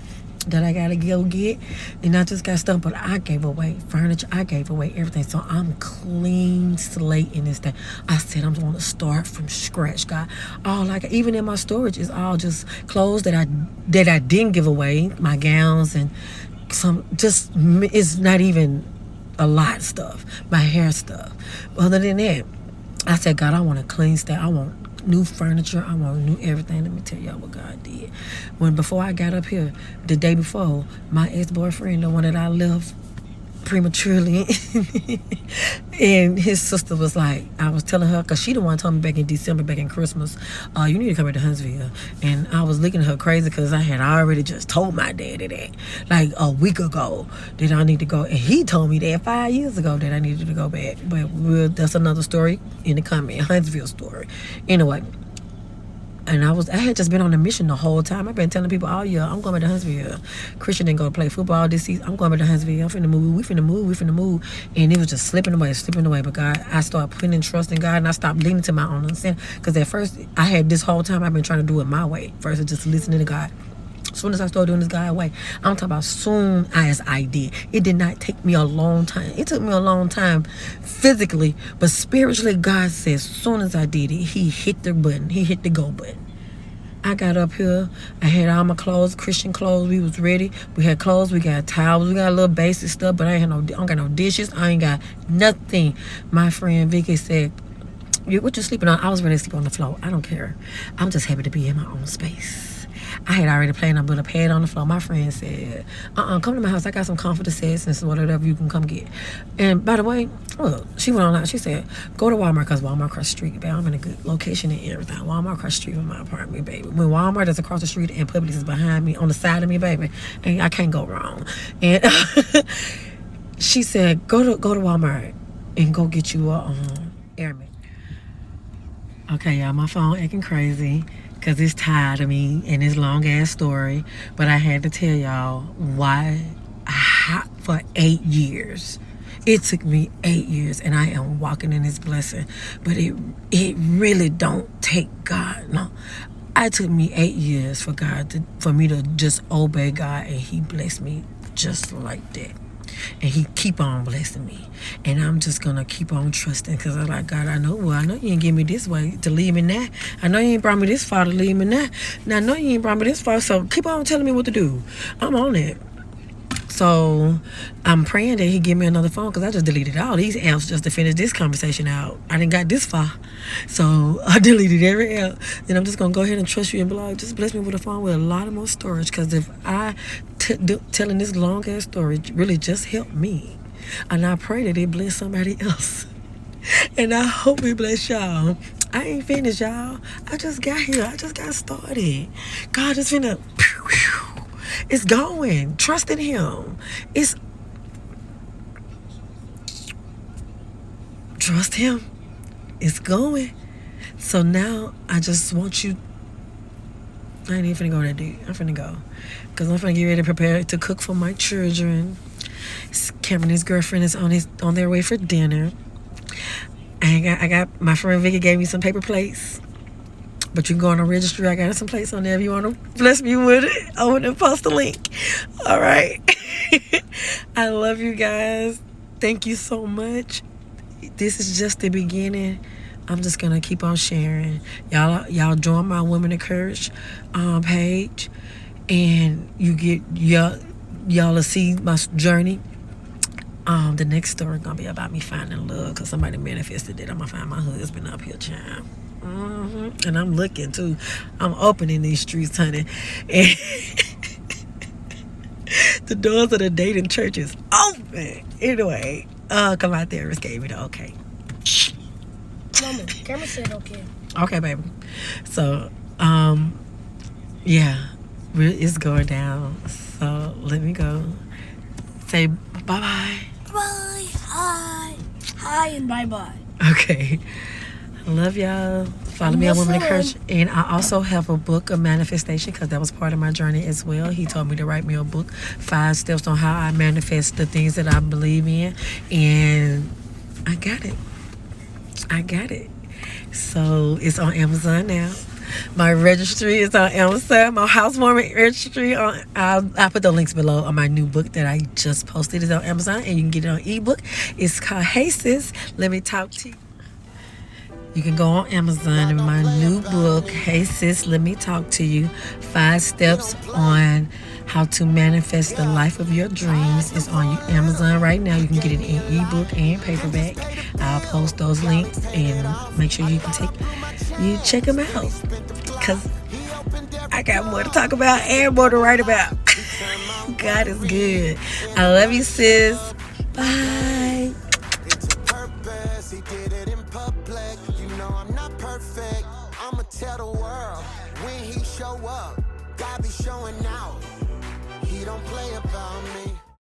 that I gotta go get, and I just got stuff, but I gave away furniture, I gave away everything, so I'm clean slate in this thing. I said I'm gonna start from scratch, God. All like even in my storage is all just clothes that I didn't give away, my gowns and some just it's not even a lot of stuff, my hair stuff. Other than that, I said, God, I want a clean state. I want new furniture. I want new everything. Let me tell y'all what God did. Before I got up here, the day before, my ex-boyfriend, the one that I left prematurely, and his sister was like, I was telling her, because she the one told me back in December, back in Christmas, you need to come back to Huntsville. And I was looking at her crazy because I had already just told my daddy that, like a week ago, that I need to go. And he told me that 5 years ago that I needed to go back. But that's another story in the coming, Huntsville story. Anyway. And I had just been on a mission the whole time. I've been telling people all year, I'm going back to Huntsville. Christian didn't go to play football this season. I'm going back to Huntsville. I'm finna move. We finna move. And it was just slipping away. But God, I started putting in trust in God, and I stopped leaning to my own understanding. Because at first, I had this whole time, I've been trying to do it my way versus just listening to God. As soon as I started doing this God's way, I'm talking about soon as I did. It did not take me a long time. It took me a long time physically, but spiritually, God says, as soon as I did it, he hit the button. He hit the go button. I got up here. I had all my clothes, Christian clothes. We was ready. We had clothes. We got towels. We got a little basic stuff, but I don't got no dishes. I ain't got nothing. My friend Vicky said, what you sleeping on? I was ready to sleep on the floor. I don't care. I'm just happy to be in my own space. I had already planned on putting a pad on the floor. My friend said, come to my house. I got some comforter sets and whatever you can come get. And by the way, look, she went online. She said, go to Walmart because Walmart across the street, babe. I'm in a good location and everything. Walmart across the street from my apartment, baby. When Walmart is across the street and Publix is behind me, on the side of me, baby, and I can't go wrong. And she said, go to Walmart and go get you a airman. Okay, y'all, my phone acting crazy because it's tired of me and this long-ass story. But I had to tell y'all why for 8 years. It took me 8 years, and I am walking in this blessing. But it really don't take God. No. It took me 8 years for me to just obey God, and he blessed me just like that. And he keep on blessing me, and I'm just gonna keep on trusting because I'm like, God, I know you ain't give me this way to leave me now. I know you ain't brought me this far to leave me now. Now I know you ain't brought me this far, so keep on telling me what to do. I'm on it. So I'm praying that he give me another phone because I just deleted all these apps just to finish this conversation out. I didn't got this far, so I deleted every app. And I'm just gonna go ahead and trust you and be like, just bless me with a phone with a lot of more storage. Because if telling this long ass story really just helped me, and I pray that it bless somebody else. And I hope it bless y'all. I ain't finished, y'all. I just got here. I just got started. God is finna. It's going. Trust in him. Trust him. It's going. So now I just want you. I ain't even finna go that deep. I'm finna go. Because I'm finna get ready to prepare to cook for my children. Cameron, his girlfriend, is on their way for dinner. I got my friend Vicky gave me some paper plates. But you can go on the registry. I got some plates on there if you want to bless me with it. I want to post the link. All right. I love you guys. Thank you so much. This is just the beginning. I'm just going to keep on sharing. Y'all join my Women of Courage page. And you get y'all to see my journey. The next story gonna be about me finding love, because somebody manifested that I'm gonna find my husband up here, child. And I'm looking too. I'm opening these streets, honey. And the doors of the dating church is open. Anyway, cause my therapist gave me the okay. Mama, camera said okay. Okay, baby. So, yeah, it's going down. So let me go. Say bye-bye. Bye. Hi. Hi and bye-bye. Okay. I love y'all. Follow me on Women Encourage. And I also have a book of manifestation, because that was part of my journey as well. He told me to write me a book, 5 steps on how I manifest the things that I believe in. And I got it. So it's on Amazon now. My registry is on Amazon. My housewarming registry I put the links below on my new book that I just posted. It's on Amazon, and you can get it on ebook. It's called Hey Sis, Let Me Talk to You. You can go on Amazon, and my new book, Hey Sis, Let Me Talk to You, 5 steps on how to manifest the life of your dreams, is on Amazon right now. You can get it in ebook and paperback. I'll post those links, and make sure you check them out, because I got more to talk about and more to write about. God is good. I love you, sis. Bye. He did it in public. You know I'm not perfect. I'ma tell the world when he show up. God be showing out. He don't play about me.